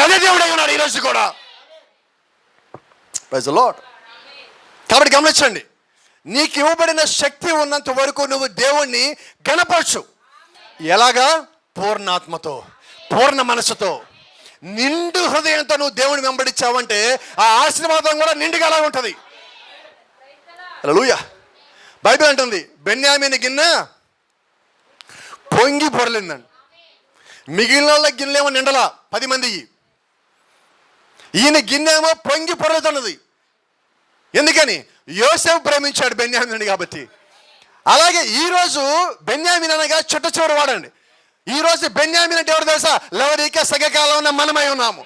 అదే దేవుడై ఉన్నాడు ఈ రోజు కూడా. Praise the Lord. కాబట్టి గమనించండి, నీకు ఇవ్వబడిన శక్తి ఉన్నంత వరకు నువ్వు దేవుణ్ణి గణపరచు. ఎలాగా? పూర్ణాత్మతో, పూర్ణ మనసుతో, నిండు హృదయంతో నువ్వు దేవుని వెంబడించావంటే ఆ ఆశీర్వాదం కూడా నిండుగా అలా ఉంటుంది. హల్లెలూయా. బైబిల్ అంటుంది బెన్యామీను గిన్నె పొంగి పొరలిందండి. మిగిలిన వాళ్ళ గిన్నెలేమో నిండలా 10 మందికి, ఈయన గిన్నెమో పొంగి పొరలుతున్నది. ఎందుకని? యోసేపు ప్రేమించాడు బెన్యామీనుని కాబట్టి. అలాగే ఈరోజు బెన్యామీన్ అనగా చుట్ట చివరి వాడండి. ఈరోజు బెన్యామీన్ అంటే ఎవరు తెలుసా? లవదీక సంఘకాలంలో ఉన్న మనమై ఉన్నాము.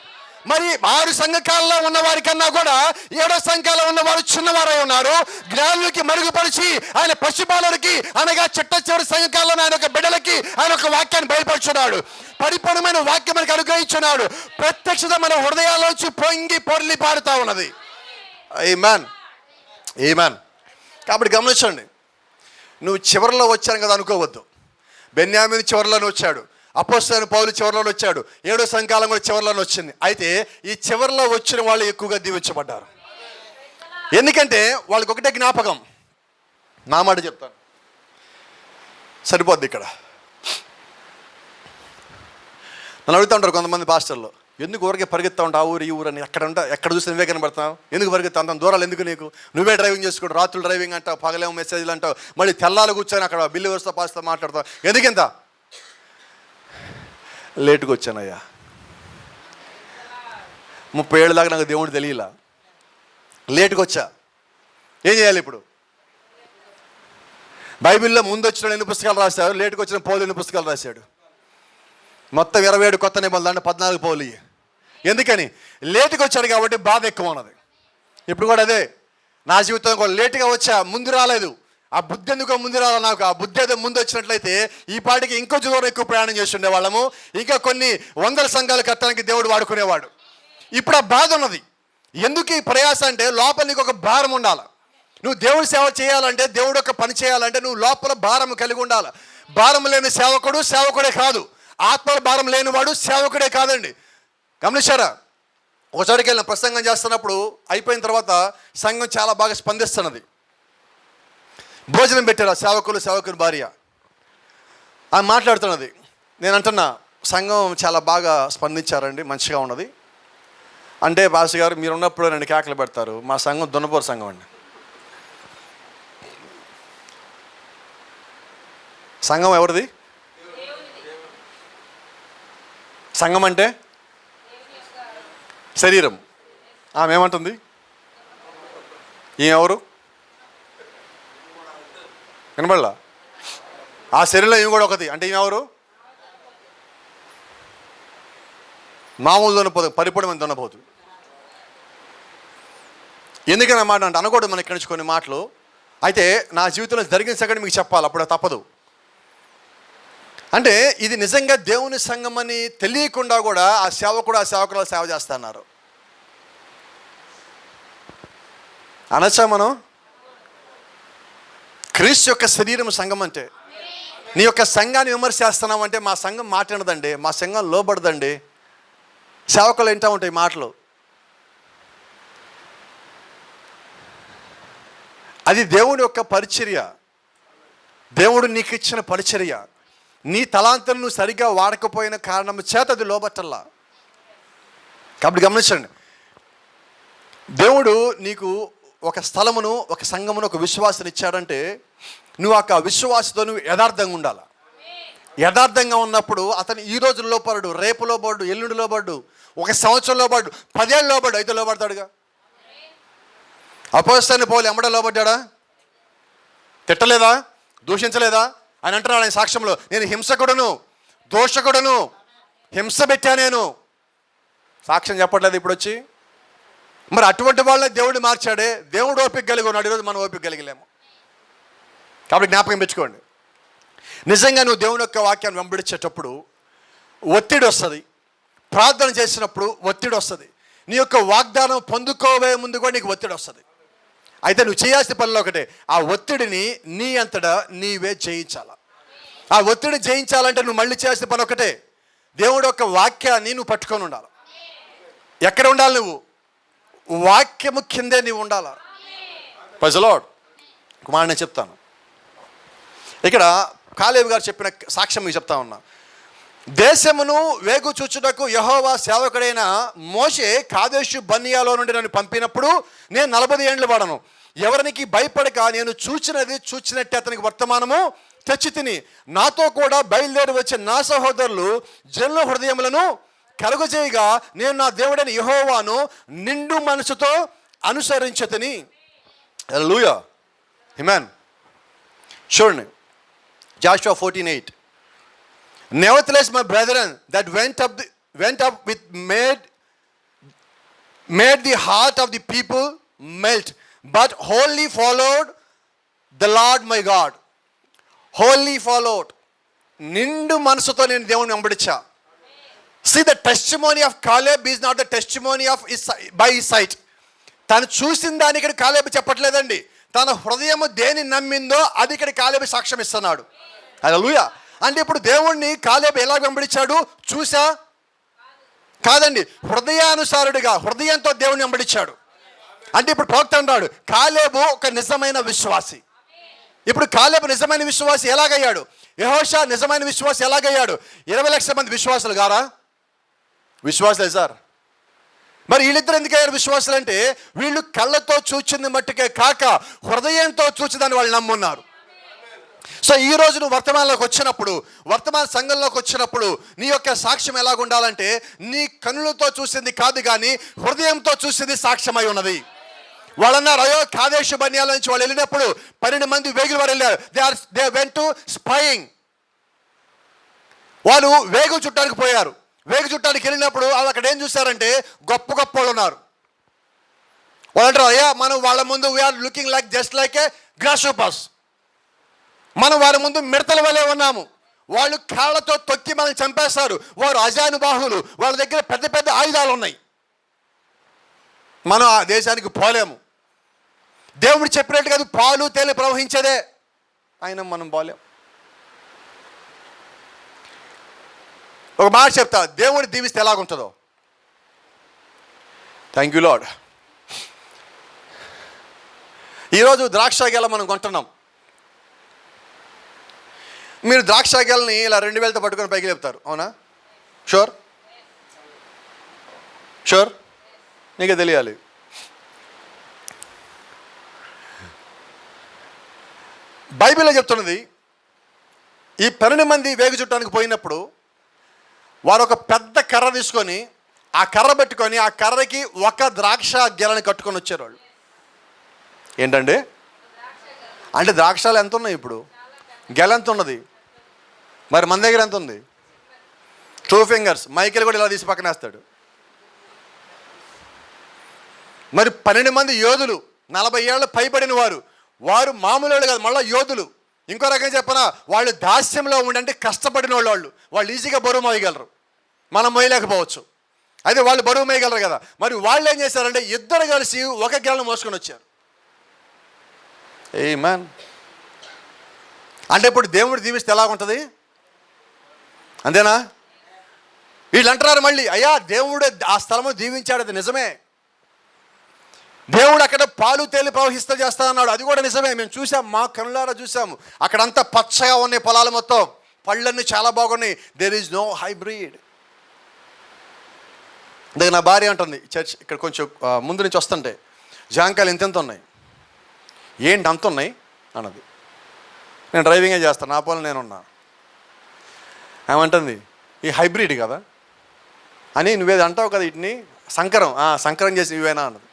మరి 6 సంఘకాలంలో ఉన్న వారి కన్నా కూడా 7వ సంఘకాలంలో ఉన్నవారు చిన్నవారై ఉన్నారు. జ్ఞానులకి మరుగుపరిచి ఆయన పశుపాలకి అనగా చిట్ట చివరి సంఘకాలంలో ఆయన ఒక బిడ్డలకి ఆయన ఒక వాక్యాన్ని బయలుపరుచున్నాడు. పరిపూర్ణమైన వాక్యం మనకు అనుగ్రహించున్నాడు. ప్రత్యక్షత మన హృదయాల్లోంచి పొంగి పొర్లి పారుతా ఉన్నది. ఆమేన్, ఆమేన్. కాబట్టి గమనించండి, నువ్వు చివరిలో వచ్చాను కదా అనుకోవద్దు. బెన్యామీను చివరిలోనే వచ్చాడు, అపోస్తలుడైన పౌలు చివరిలోనే వచ్చాడు, 7వ సంఘకాలం కూడా చివరిలోనే వచ్చింది. అయితే ఈ చివరిలో వచ్చిన వాళ్ళు ఎక్కువగా దీవించబడ్డారు. ఎందుకంటే వాళ్ళకి ఒకటే జ్ఞాపకం. నా మాట చెప్తాను, సరిపోద్ది. ఇక్కడ నన్ను అడుగుతూ ఉంటారు కొంతమంది పాస్టర్లు, ఎందుకు ఊరికే పరిగెత్తా ఉంటావు ఆ ఊరు ఈ ఊరు అని, ఎక్కడ చూసి నువ్వే కనబడతావు, ఎందుకు పరిగెత్తా అంత దూరాలు ఎందుకు నీకు, నువ్వే డ్రైవింగ్ చేసుకోడు, రాత్రులు డ్రైవింగ్ అంటావు, పగలేమో మెసేజ్లు అంటావు, మళ్ళీ తెల్లాలు కూర్చొని అక్కడ బిల్లు వస్తా పాస్తా మాట్లాడతావు, ఎందుకింత? లేటుగా వచ్చానయ్యా, 30 ఏళ్ళ దాకా నాకు దేవుడు తెలియలా, లేటుగా వచ్చా, ఏం చేయాలి ఇప్పుడు? బైబిల్లో ముందు వచ్చిన ఎన్ని పుస్తకాలు రాశారు, లేటుగా వచ్చిన పౌలు ఎన్ని పుస్తకాలు రాశాడు? మొత్తం 27 కొత్త నిబంధనలు 14 పౌలు. ఎందుకని? లేటుగా వచ్చాడు కాబట్టి బాధ ఎక్కువ ఉన్నది. ఇప్పుడు కూడా అదే, నా జీవితం కూడా లేటుగా వచ్చా, ముందు రాలేదు, ఆ బుద్ధి ఎందుకో ముందు రావాలి నాకు. ఆ బుద్ధి ఏదో ముందు వచ్చినట్లయితే ఈ పాటికి ఇంకొంచెం దూరం ఎక్కువ ప్రయాణం చేస్తుండే వాళ్ళము, ఇంకా కొన్ని వందల సంఘాలు కట్టడానికి దేవుడు వాడుకునేవాడు. ఇప్పుడు ఆ బాధ ఉన్నది. ఎందుకు ఈ ప్రయాస అంటే లోపల నీకు ఒక భారం ఉండాలి. నువ్వు దేవుడి సేవ చేయాలంటే, దేవుడు ఒక పని చేయాలంటే నువ్వు లోపల భారం కలిగి ఉండాలి. భారం లేని సేవకుడు సేవకుడే కాదు, ఆత్మల భారం లేనివాడు సేవకుడే కాదండి. గమనించారా? ఒకసారికి వెళ్ళిన ప్రసంగం చేస్తున్నప్పుడు అయిపోయిన తర్వాత సంఘం చాలా బాగా స్పందిస్తున్నది. భోజనం పెట్టారు సేవకుని భార్య. ఆమె మాట్లాడుతున్నది. నేను అంటున్నా, సంఘం చాలా బాగా స్పందించారండి, మంచిగా ఉన్నది అంటే, బాస్ గారు మీరు ఉన్నప్పుడు నన్ను కేకలు పెడతారు, మా సంఘం దున్నపోరు సంఘం అండి. సంఘం ఎవరిది? సంఘం అంటే శరీరం. ఆమె ఏమంటుంది? ఎవరు వినబడలా? ఆ శరీరంలో ఈమె కూడా ఒకటి అంటే ఈమె ఎవరు? మామూలు దున్నపోదు, పరిపూర్ణమైన దున్నపోదు. ఎందుకని మాట అంటే అనకూడదు మనకి ఇక్కడి నుంచి కొన్ని మాటలు. అయితే నా జీవితంలో జరిగిన సంగతి మీకు చెప్పాలి, అప్పుడు తప్పదు. అంటే ఇది నిజంగా దేవుని సంఘం అని తెలియకుండా కూడా ఆ సేవకురాలు సేవ చేస్తున్నారు. అనొచ్చా మనం? క్రీస్తు యొక్క శరీరం సంఘం అంటే. నీ యొక్క సంఘాన్ని విమర్శ చేస్తున్నామంటే మా సంఘం మాట్లాడదండి, మా సంఘం లోబడదండి, సేవకులు వింటూ ఉంటాయి మాటలు. అది దేవుని యొక్క పరిచర్య, దేవుడు నీకు ఇచ్చిన పరిచర్య. నీ తలాంతను నువ్వు సరిగ్గా వాడకపోయిన కారణం చేత అది లోబట్టల్లా. కాబట్టి గమనించండి, దేవుడు నీకు ఒక స్థలమును, ఒక సంఘమును, ఒక విశ్వాసాన్ని ఇచ్చాడంటే నువ్వు ఆ విశ్వాసతో నువ్వు యథార్థంగా ఉండాలి. యథార్థంగా ఉన్నప్పుడు అతను ఈ రోజు లోపడు, రేపు లోబడు, ఎల్లుండి లోబడు, ఒక సంవత్సరం లోబడు, 10 ఏళ్ళు లోబడు, అయితే లోబడతాడుగా. అపోస్తలుడైన పౌలు ఎమ్మడ లోబడ్డాడా? తిట్టలేదా? దూషించలేదా? అని అంటున్నాడు ఆయన సాక్ష్యంలో, నేను హింసకుడును, దోషకుడును, హింస పెట్టా నేను. సాక్ష్యం చెప్పట్లేదు ఇప్పుడు వచ్చి. మరి అటువంటి వాళ్ళని దేవుడు మార్చాడే. దేవుడు ఓపిక కలిగి ఉన్నాడు, ఈరోజు మనం ఓపిక కలిగలేము. కాబట్టి జ్ఞాపకం పెంచుకోండి, నిజంగా నువ్వు దేవుని యొక్క వాక్యాన్ని వెంబడించేటప్పుడు ఒత్తిడి వస్తుంది, ప్రార్థన చేసినప్పుడు ఒత్తిడి వస్తుంది, నీ యొక్క వాగ్దానం పొందుకోవే ముందు కూడా నీకు ఒత్తిడి వస్తుంది. అయితే నువ్వు చేయాల్సిన పనిలో ఒకటే, ఆ ఒత్తిడిని నీ అంతటా నీవే జయించాల. ఆ ఒత్తిడి జయించాలంటే నువ్వు మళ్ళీ చేయాల్సిన పని ఒకటే, దేవుడు యొక్క వాక్యాన్ని నువ్వు పట్టుకొని ఉండాలి. ఎక్కడ ఉండాలి? నువ్వు వాక్యము కిందే నీవు ఉండాలా. Praise the Lord. కుమారుడు నేను చెప్తాను, ఇక్కడ కాలేబు గారు చెప్పిన సాక్ష్యం మీకు చెప్తా ఉన్నా. దేశమును వేగు చూచుటకు యెహోవా సేవకుడైన మోషే కాదేషు బర్నియాలో నుండి నన్ను పంపినప్పుడు నేను 40 ఏండ్లు వాడను. ఎవరికి భయపడక నేను చూచినట్టే అతనికి వర్తమానము తెచ్చి తిని, నాతో కూడా బయలుదేరి వచ్చే నా సహోదరులు జనుల హృదయములను కలుగజేయగా నేను నా దేవుడైన యెహోవాను నిండు మనసుతో అనుసరించతిని. హల్లెలూయా, ఆమేన్. చూడండి, Joshua 14:8. Nevertheless, my brethren, that went up with made the heart of the people melt, but wholly followed the Lord my God. Wholly followed. నిండు మనసుతో నేను దేవుని వెంబడించా. See, the testimony of Caleb is not the testimony of by his sight. తను చూసిన దాని ఇక్కడ కాలేబు చెప్పట్లేదండి, తన హృదయము దేని నమ్మిందో అది ఇక్కడ కాలేబు సాక్ష్యం ఇస్తున్నాడు. హల్లెలూయా. అంటే ఇప్పుడు దేవుణ్ణి కాలేబు ఎలా వెంబడించాడు? చూసా కాదండి, హృదయానుసారుడిగా హృదయంతో దేవుని వెంబడించాడు. అంటే ఇప్పుడు ప్రవక్త అన్నాడు, కాలేబు ఒక నిజమైన విశ్వాసి. ఇప్పుడు కాలేబు నిజమైన విశ్వాసి ఎలాగయ్యాడు? యెహోషువ నిజమైన విశ్వాసి ఎలాగయ్యాడు? 20 లక్షల మంది విశ్వాసులు గారా? విశ్వాసులే సార్. మరి వీళ్ళిద్దరు ఎందుకయ్యారు విశ్వాసులు అంటే, వీళ్ళు కళ్ళతో చూచింది మట్టుకే కాక హృదయంతో చూచిదాన్ని వాళ్ళు నమ్మున్నారు. సో ఈ రోజు నువ్వు వర్తమానంలోకి వచ్చినప్పుడు, వర్తమాన సంఘంలోకి వచ్చినప్పుడు నీ యొక్క సాక్ష్యం ఎలాగ ఉండాలంటే, నీ కన్నులతో చూసింది కాదు కానీ హృదయంతో చూసింది సాక్ష్యమై ఉన్నది. వాళ్ళన్నారు, అయ్యో కాదేశు బర్నియాల నుంచి వాళ్ళు వెళ్ళినప్పుడు 12 మంది వేగుల వారు వెళ్ళారు. They went to spying. వాళ్ళు వేగు చుట్టానికి పోయారు. వేగు చుట్టానికి వెళ్ళినప్పుడు వాళ్ళు అక్కడ ఏం చూశారంటే, గొప్ప గొప్ప వాళ్ళు ఉన్నారు. వాళ్ళు అంటారు, అయ్యా మనం వాళ్ళ ముందు we are looking like just like a grasshoppers. మనం వారి ముందు మిడతల వలె ఉన్నాము. వాళ్ళు కాళ్ళతో తొక్కి మనల్ని చంపేస్తారు. వారు అజానుబాహులు, వాళ్ళ దగ్గర పెద్ద పెద్ద ఆయుధాలు ఉన్నాయి. మనం ఆ దేశానికి పోలేము. దేవుడు చెప్పినట్టు కాదు, పాలు తేనె ప్రవహించేదే, అయినా మనం పోలేము. ఒక మాట చెప్తా, దేవుడిని దీవిస్తే ఎలాగుంటుందో. Thank you Lord. ఈరోజు ద్రాక్ష గెల మనం కొంటున్నాం. మీరు ద్రాక్ష గెలని ఇలా 2 వేలతో పట్టుకొని పైకి లేపుతారు, అవునా? షూర్ షూర్, నీకే తెలియాలి. బైబిల్లో చెప్తున్నది, ఈ 12 మంది వేగు చుట్టానికి పోయినప్పుడు వారు ఒక పెద్ద కర్ర తీసుకొని ఆ కర్ర పెట్టుకొని ఆ కర్రకి ఒక ద్రాక్ష గెలని కట్టుకొని వచ్చారు వాళ్ళు. ఏంటండి అంటే ద్రాక్షాలు ఎంత ఉన్నాయి ఇప్పుడు? గెల ఎంత ఉన్నది? మరి మన దగ్గర ఎంత ఉంది? 2 ఫింగర్స్. మైకేల్ కూడా ఇలా తీసి పక్కన వేస్తాడు. మరి 12 మంది యోధులు, 40 ఏళ్ళు పైబడిన వారు, వారు మామూలు వాళ్ళు కాదు, మళ్ళీ యోధులు. ఇంకో రకంగా చెప్పనా, వాళ్ళు దాస్యంలో ఉండంటే కష్టపడిన వాళ్ళు ఈజీగా బరువు మోయగలరు, మనం మోయలేకపోవచ్చు. అయితే వాళ్ళు బరువు మోయగలరు కదా. మరి వాళ్ళు ఏం చేశారంటే ఇద్దరు కలిసి ఒక గెలను మోసుకొని వచ్చారు. ఆమేన్. అంటే ఇప్పుడు దేవుడు దీవిస్తే ఎలాగుంటుంది? అంతేనా? వీళ్ళు అంటున్నారు మళ్ళీ, అయ్యా దేవుడు ఆ స్థలము దీవించాడు, అది నిజమే. దేవుడు అక్కడ పాలు తేలి ప్రవహిస్తా చేస్తా అన్నాడు, అది కూడా నిజమే. మేము చూసాం, మా కనులారా చూసాము. అక్కడంతా పచ్చగా ఉన్నాయి పొలాలు, మొత్తం పళ్ళన్నీ చాలా బాగున్నాయి. There is no hybrid. దగ్గర నా భార్య అంటుంది, చర్చ్ ఇక్కడ కొంచెం ముందు నుంచి వస్తుంటే, జాంకాయలు ఇంతెంత ఉన్నాయి, ఏంటి అంత ఉన్నాయి అన్నది. నేను డ్రైవింగే చేస్తాను, నా పొలం నేనున్నా. ఏమంటుంది, ఈ హైబ్రిడ్ కదా అని, నువ్వేది అంటావు కదా వీటిని సంకరం చేసి ఇవేనా అన్నది.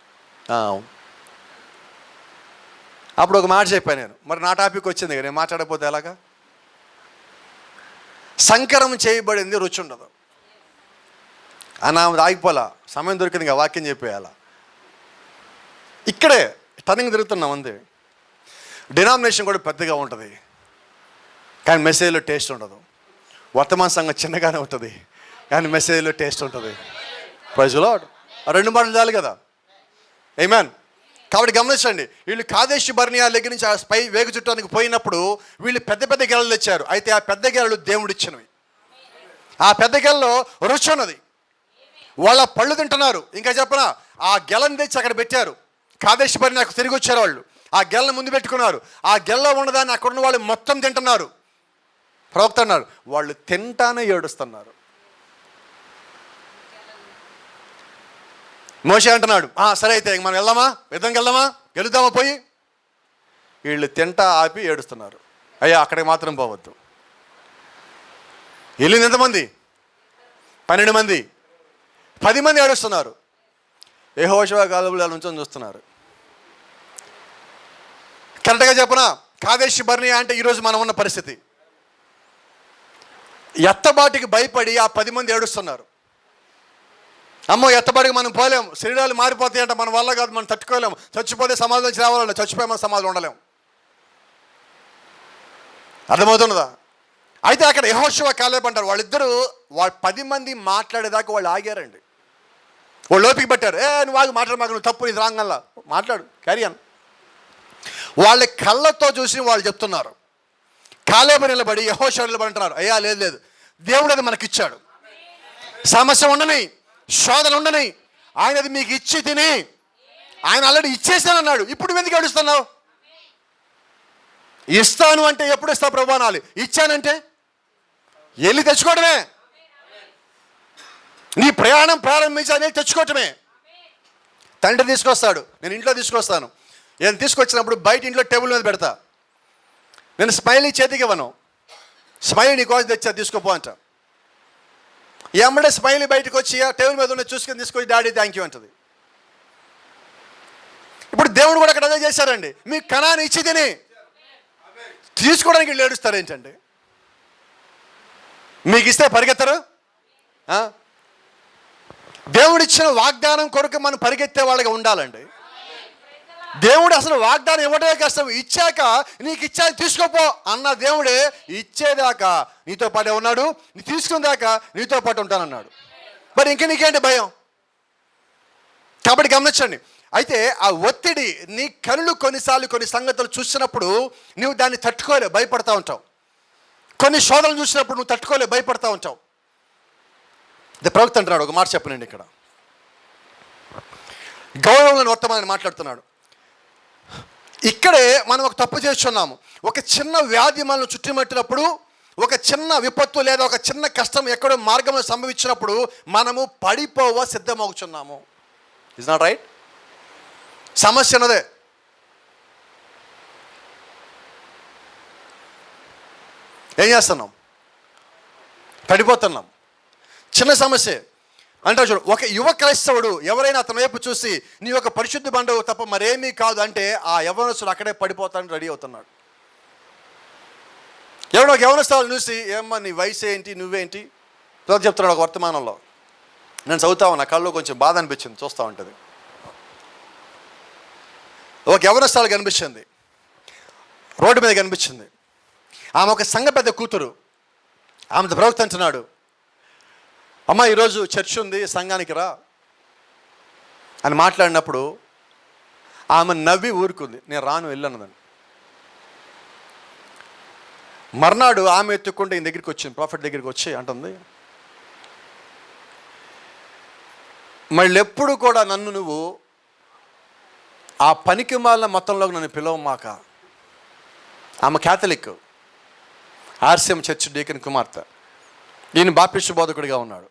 అప్పుడు ఒక మాట చెప్పాను నేను, మరి నా టాపిక్ వచ్చింది కదా, నేను మాట్లాడకపోతే ఎలాగా? సంకరం చేయబడింది రుచి ఉండదు అని ఆమె ఆగిపోలా. సమయం దొరికింది కదా, వాక్యం చెప్పేయాల. ఇక్కడే టర్నింగ్ తిరుగుతున్నాం అంతే. డినామినేషన్ కూడా పెద్దగా ఉంటుంది కానీ మెసేజ్లో టేస్ట్ ఉండదు. వర్తమాన సంఘం చిన్నగానే ఉంటుంది కానీ మెసేజ్లో టేస్ట్ ఉంటుంది. Praise lord. 2 మాటలు చాలు కదా. ఆమేన్. కాబట్టి గమనించండి, వీళ్ళు కాదేశు బర్నియా దగ్గర నుంచి ఆ వేగు చుట్టానికి పోయినప్పుడు వీళ్ళు పెద్ద పెద్ద గెలలు తెచ్చారు. అయితే ఆ పెద్ద గెలలు దేవుడిచ్చినవి. ఆ పెద్ద గెలలో రుచి ఉన్నది. వాళ్ళ పళ్ళు తింటున్నారు. ఇంకా చెప్పనా, ఆ గెలను తెచ్చి అక్కడ పెట్టారు. కాదేశు బర్నియాకు తిరిగి వచ్చారు వాళ్ళు. ఆ గెలను ముందు పెట్టుకున్నారు. ఆ గెలలో ఉన్నదాన్ని అక్కడున్న వాళ్ళు మొత్తం తింటున్నారు. ప్రవక్త అన్నారు, వాళ్ళు తింటానే ఏడుస్తున్నారు. మోషే అంటున్నాడు, సరే అయితే మనం వెళ్దామా, యుద్ధంకి వెళ్దామా, గెలుద్దామా పోయి. వీళ్ళు తింటా ఆపి ఏడుస్తున్నారు. అయ్యా అక్కడికి మాత్రం పోవద్దు. వెళ్ళింది ఎంతమంది? 12 మంది. 10 మంది ఏడుస్తున్నారు. యెహోషువ కాలంలో నుంచి చూస్తున్నారు. కరెక్ట్గా చెప్పనా, కాదేశు బర్నియా అంటే ఈరోజు మనం ఉన్న పరిస్థితి. ఎత్తబాటికి భయపడి ఆ 10 మంది ఏడుస్తున్నారు. అమ్మో ఎత్తబాటికి మనం పోలేము, శరీరాలు మారిపోతాయంట, మన వల్ల కాదు, మనం తట్టుకోలేము, చచ్చిపోతే సమాజం నుంచి రావాలంటే, చచ్చిపోయి మన సమాజంలో ఉండలేము. అర్థమవుతున్నదా? అయితే అక్కడ యెహోషువ కాలేబ్ అంటారు, వాళ్ళిద్దరూ 10 మంది మాట్లాడేదాకా వాళ్ళు ఆగారండి. వాళ్ళు ఓపిక పట్టారు. నువ్వు ఆగి మాట్లాడు, మాకు నువ్వు తప్పు, ఇది రాంగల్లా మాట్లాడు, క్యారియన్. వాళ్ళ కళ్ళతో చూసి వాళ్ళు చెప్తున్నారు. కాలేబు నిలబడి యెహోషువ నిలబడి అంటున్నారు, అయ్యా లేదు, దేవుడు అది మనకిచ్చాడు. సమస్య ఉండని, శోధన ఉండని, ఆయన అది మీకు ఇచ్చి తిని, ఆయన ఆల్రెడీ ఇచ్చేసానన్నాడు. ఇప్పుడు ఎందుకు ఏడుస్తున్నావు? ఇస్తాను అంటే ఎప్పుడు ఇస్తావు ప్రభు అనాలి. ఇచ్చానంటే వెళ్ళి తెచ్చుకోవడమే. నీ ప్రయాణం ప్రారంభించి అనేది తెచ్చుకోవటమే. తండ్రి తీసుకొస్తాడు, నేను ఇంట్లో తీసుకొస్తాను. నేను తీసుకొచ్చినప్పుడు బయట ఇంట్లో టేబుల్ మీద పెడతా. నేను స్మైలీ చేతికి ఇవ్వను, స్మైలీ నీ కోసం తెచ్చా తీసుకోపో అంట. ఎమ్మడే స్మైలీ బయటకు వచ్చి ఆ టేబుల్ మీద ఉన్న చూసుకొని తీసుకొచ్చి డాడీ థ్యాంక్ యూ అంటది. ఇప్పుడు దేవుడు కూడా అక్కడ అదే చేశారండి. మీ కణాన్ని ఇచ్చి తిని తీసుకోవడానికి వీళ్ళు ఏడుస్తారు ఏంటండి? మీకు ఇస్తే పరిగెత్తరు. దేవుడిచ్చిన వాగ్దానం కొరకు మనం పరిగెత్తే వాళ్ళగా ఉండాలండి. దేవుడు అసలు వాగ్దానం ఇవ్వడమే కష్టం, ఇచ్చాక నీకు ఇచ్చాక తీసుకోపో అన్న దేవుడే ఇచ్చేదాకా నీతో పాటే ఉన్నాడు, నీ తీసుకునేదాకా నీతో పాటు ఉంటానన్నాడు. మరి ఇంక నీకేంటి భయం? కాబట్టి గమనించండి. అయితే ఆ ఒత్తిడి, నీ కళ్ళు కొన్నిసార్లు కొన్ని సంగతులు చూసినప్పుడు నువ్వు దాన్ని తట్టుకోలే, భయపడతా ఉంటావు. కొన్ని శోధనలు చూసినప్పుడు నువ్వు తట్టుకోలే, భయపడతా ఉంటావు. ప్రవక్త అంటున్నాడు, ఒక మాట చెప్పనండి, ఇక్కడ గౌరవం వర్తమానాన్ని మాట్లాడుతున్నాడు. ఇక్కడే మనం ఒక తప్పు చేస్తున్నాము. ఒక చిన్న వ్యాధి మనల్ని చుట్టుముట్టినప్పుడు, ఒక చిన్న విపత్తు లేదా ఒక చిన్న కష్టం ఎక్కడో మార్గంలో సంభవించినప్పుడు మనము పడిపోవ సిద్ధమవుతున్నాము. Is not right? సమస్య అన్నదే. ఏం చేస్తున్నాం? పడిపోతున్నాం. చిన్న సమస్య అంటే చూడు, ఒక యువ క్రైస్తవుడు ఎవరైనా అతని వైపు చూసి నీ యొక్క పరిశుద్ధ బండవు తప్ప మరేమీ కాదు అంటే ఆ యవనస్తుడు అక్కడే పడిపోతానని రెడీ అవుతున్నాడు. ఎవడో ఒక యవనస్తుడు చూసి, ఏమ్మా నీ వయసు ఏంటి, నువ్వేంటి చెప్తున్నాడు. ఒక వర్తమానంలో నేను చదువుతా ఉన్నా, కళ్ళు కొంచెం బాధ అనిపించింది చూస్తూ ఉంటుంది. ఒక యవనస్తుడు కనిపించింది, రోడ్డు మీద కనిపించింది. ఆమె ఒక సంఘ పెద్ద కూతురు. ఆమె ప్రవక్త అంటున్నాడు, అమ్మ ఈరోజు చర్చ్ ఉంది, సంఘానికి రా అని మాట్లాడినప్పుడు ఆమె నవ్వి ఊరుకుంది, నేను రాను వెళ్ళన్నదని. మర్నాడు ఆమె ఎత్తుకుంటే ఈయన దగ్గరికి వచ్చింది, ప్రాఫిట్ దగ్గరికి వచ్చి అంటుంది, మళ్ళీ ఎప్పుడు కూడా నన్ను నువ్వు ఆ పనికి మాలిన మొత్తంలోకి నన్ను పిలవమాక. ఆమె క్యాథలిక్, ఆర్సిఎం చర్చ్ డీకన్ కుమార్తె. ఈయన బాప్టిస్ట్ బోధకుడిగా ఉన్నాడు.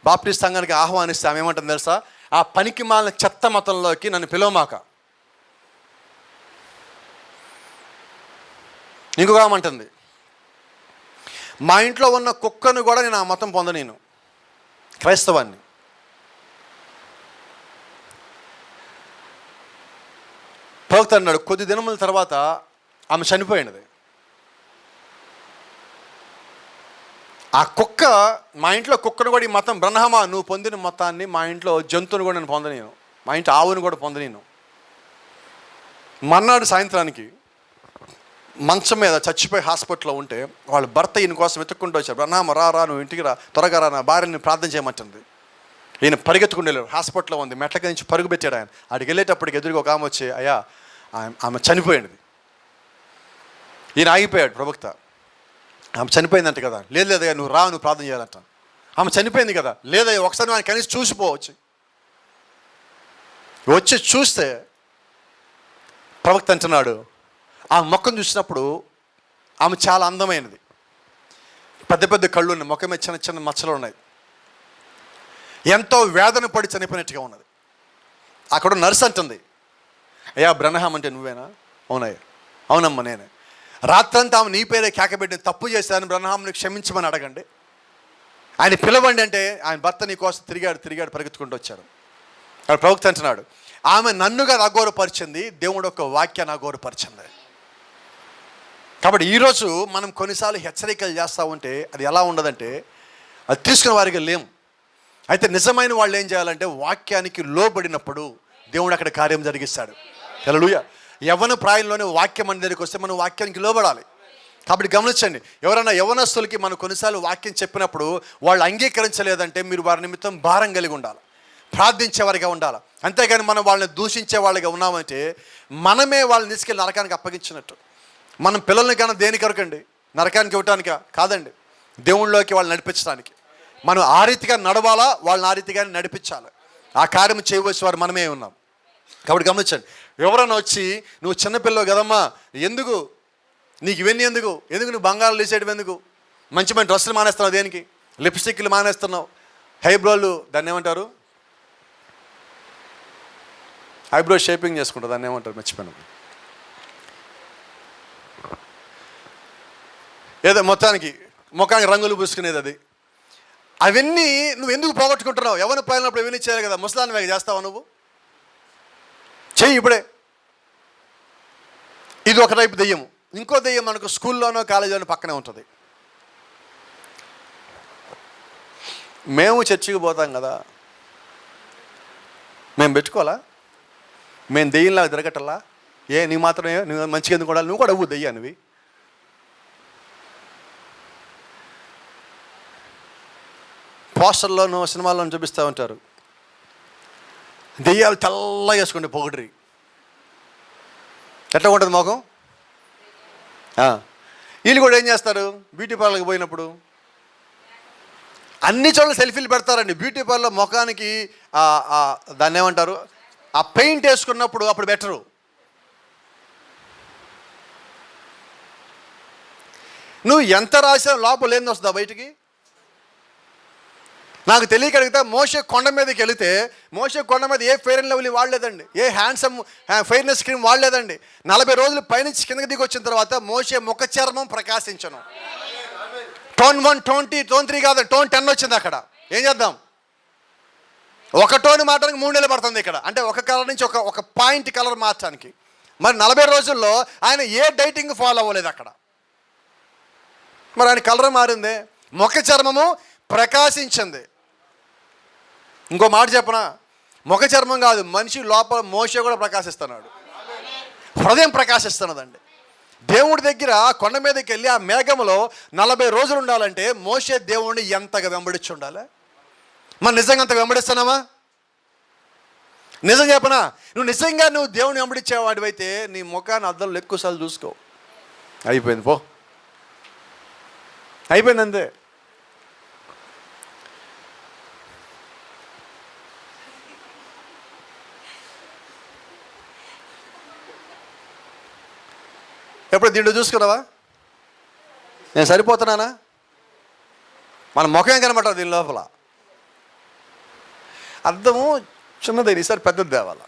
బాప్టిస్ట్ సంఘానికి ఆహ్వానిస్తే ఆమె ఏమంటుంది తెలుసా? ఆ పనికి మాలిన చెత్త మతంలోకి నన్ను పిలవమాక. ఇంకొక ఆమంటుంది, మా ఇంట్లో ఉన్న కుక్కను కూడా నేను ఆ మతం పొందనేను, క్రైస్తవాన్ని. ప్రవక్త అన్నాడు, కొద్ది దినముల తర్వాత ఆమె చనిపోయినది. ఆ కుక్క, మా ఇంట్లో కుక్కను కూడా ఈ మతం, బ్రహ్మమా నువ్వు పొందిన మతాన్ని మా ఇంట్లో జంతువుని కూడా నేను పొందనేను, మా ఇంట్లో ఆవుని కూడా పొందనేను. మర్నాడు సాయంత్రానికి మంచం మీద చచ్చిపోయి హాస్పిటల్లో ఉంటే వాళ్ళ భర్త ఈయన కోసం వెతుక్కుంటూ వచ్చారు. బ్రహ్మ రా నువ్వు ఇంటికి రా, త్వరగా రా, నా భార్యని ప్రార్థన చేయమంటుంది. ఈయన పరిగెత్తుకుని వెళ్ళారు, హాస్పిటల్లో ఉంది, మెట్లకి నుంచి పరుగు పెట్టాడు ఆయన. అక్కడికి వెళ్ళేటప్పటికి ఎదురుగా ఒక ఆమె వచ్చి, అయ్యా ఆమె చనిపోయినది. ఈయన ఆగిపోయాడు. ప్రవక్త, ఆమె చనిపోయిందంట కదా. లేదు లేదయ్యా నువ్వు రా, నువ్వు ప్రార్థన చేయాలంట. ఆమె చనిపోయింది కదా. లేదయ్యా ఒకసారి ఆయన కనీసం చూసిపోవచ్చు. వచ్చి చూస్తే ప్రవక్త అంటున్నాడు, ఆ మొక్కను చూసినప్పుడు ఆమె చాలా అందమైనది, పెద్ద పెద్ద కళ్ళు ఉన్నాయి, మొక్క మీద చిన్న చిన్న మచ్చలు ఉన్నాయి, ఎంతో వేదన పడి చనిపోయినట్టుగా ఉన్నది. అక్కడ నర్స్ అంటుంది, అయ్యా బ్రహ్మ అంటే నువ్వేనా? అవునయ్యా. అవునమ్మా నేనే. రాత్రంతా ఆమె నీ పేరే కేకబెట్టి తప్పు చేశాను, బ్రహ్మని క్షమించమని అడగండి, ఆయన పిలవండి అంటే ఆయన భర్త నీ కోసం తిరిగాడు పరిగెత్తుకుంటూ వచ్చాడు. అక్కడ ప్రవక్త అంటున్నాడు, ఆమె నన్నుగా అగౌరవపరిచింది, దేవుడు ఒక వాక్యాన్ని అగౌరవపరిచింది. కాబట్టి ఈరోజు మనం కొన్నిసార్లు హెచ్చరికలు చేస్తూ ఉంటే అది ఎలా ఉండదంటే, అది తీసుకునే వారికి లేము. అయితే నిజమైన వాళ్ళు ఏం చేయాలంటే వాక్యానికి లోబడినప్పుడు దేవుడు అక్కడ కార్యం జరిగిస్తాడు. హల్లెలూయా. యవ్వన ప్రాయంలోనే వాక్యం మన దగ్గరికి వస్తే మనం వాక్యానికి లోబడాలి. కాబట్టి గమనించండి, ఎవరైనా యవ్వనస్తులకి మనం కొన్నిసార్లు వాక్యం చెప్పినప్పుడు వాళ్ళు అంగీకరించలేదంటే మీరు వారి నిమిత్తం భారం కలిగి ఉండాలి, ప్రార్థించేవారిగా ఉండాలి. అంతేగాని మనం వాళ్ళని దూషించే వాళ్ళగా ఉన్నామంటే మనమే వాళ్ళని తీసుకెళ్ళి నరకానికి అప్పగించినట్టు. మనం పిల్లల్ని కన్నా దేని కొరకండి? నరకానికి ఇవ్వటానిక కాదండి, దేవుళ్ళలోకి వాళ్ళు నడిపించడానికి. మనం ఆ రీతిగా నడవాలా, వాళ్ళని ఆ రీతిగానే నడిపించాలి. ఆ కార్యం చేయవలసి వారు మనమే ఉన్నాం. కాబట్టి గమనించండి, ఎవరైనా వచ్చి నువ్వు చిన్నపిల్లవు కదమ్మా, ఎందుకు నీకు ఇవన్నీ, ఎందుకు నువ్వు బంగాళాలు వేసేటివి, ఎందుకు మంచి మంచి డ్రెస్సులు మానేస్తున్నావు, దేనికి లిప్స్టిక్లు మానేస్తున్నావు, హైబ్రోలు దాన్ని ఏమంటారు, ఐబ్రో షేపింగ్ చేసుకుంటారు, దాన్ని ఏమంటారు మర్చిపోయాను, ఏదో మొత్తానికి ముఖానికి రంగులు పూసుకునేది అది. అవన్నీ నువ్వు ఎందుకు పోగొట్టుకుంటున్నావు? ఎవరిని పోయినప్పుడు ఇవన్నీ చేయాలి కదా. ముసలాన్ని వేగ చేస్తావా నువ్వు? చెయ్యి ఇప్పుడే. ఇది ఒక టైపు దెయ్యము. ఇంకో దెయ్యం మనకు స్కూల్లోనో కాలేజీలోనో పక్కనే ఉంటుంది. మేము చర్చికి పోతాం కదా, మేము పెట్టుకోవాలా? మేము దెయ్యంలాగా తిరగటల్లా, నీ మాత్రం నువ్వు మంచిగా ఎందుకు కూడా, నువ్వు కూడా అవ్వు దెయ్యానివి. పోస్టర్లోనూ సినిమాల్లోనూ చూపిస్తూ ఉంటారు, దెయ్యాలు తెల్లగా వేసుకుంటే పొగడ్రి. ఎట్లా ఉంటుంది మొఖం? వీళ్ళు కూడా ఏం చేస్తారు, బ్యూటీ పార్లర్కి పోయినప్పుడు అన్ని చోట్ల సెల్ఫీలు పెడతారండి. బ్యూటీ పార్లర్ ముఖానికి దాన్ని ఏమంటారు, ఆ పెయింట్ వేసుకున్నప్పుడు అప్పుడు బెటరు. నువ్వు ఎంత రాసావు లోపల ఏంది వస్తుందా బయటికి? నాకు తెలియక అడిగితే, మోషే కొండ మీదకి వెళితే మోషే కొండ మీద ఏ ఫెయిర్ అండ్ లవ్లీ వాడలేదండి, ఏ హ్యాండ్సమ్ ఫెయిర్నెస్ క్రీమ్ వాడలేదండి. 40 రోజులు పైనుంచి కిందకి దిగి వచ్చిన తర్వాత మోషే ముఖ చర్మం ప్రకాశించను. టోన్ 1, టోన్ 2, టోన్ 3 కాదు, టోన్ 10 వచ్చింది. అక్కడ ఏం చేద్దాం, ఒక టోన్ మార్చడానికి 3 నెలలు పడుతుంది ఇక్కడ. అంటే ఒక కలర్ నుంచి ఒక పాయింట్ కలర్ మార్చడానికి. మరి 40 రోజుల్లో ఆయన ఏ డైటింగ్ ఫాలో అవ్వలేదు అక్కడ. మరి ఆయన కలర్ మారింది, ముఖ చర్మము ప్రకాశించింది. ఇంకో మాట చెప్పనా, ముఖ చర్మం కాదు, మనిషి లోపల మోషే కూడా ప్రకాశిస్తున్నాడు, హృదయం ప్రకాశిస్తున్నదండి. దేవుడి దగ్గర కొండ మీదకి వెళ్ళి ఆ మేఘంలో 40 రోజులు ఉండాలంటే మోషే దేవుడిని ఎంతగా వెంబడించి ఉండాలి. మనం నిజంగా అంత వెంబడిస్తున్నామా? నిజం చెప్పనా, నువ్వు దేవుని వెంబడించేవాడివైతే నీ ముఖాన్ని అద్దంలో ఎక్కువసార్లు చూసుకో. అయిపోయింది పో, అయిపోయింది అంతే. ఎప్పుడు దీంట్లో చూసుకున్నావా, నేను సరిపోతున్నానా? మన ముఖం కనబడదు దీని లోపల. అర్థము చిన్నదే, ఈసారి పెద్దది తేవాల.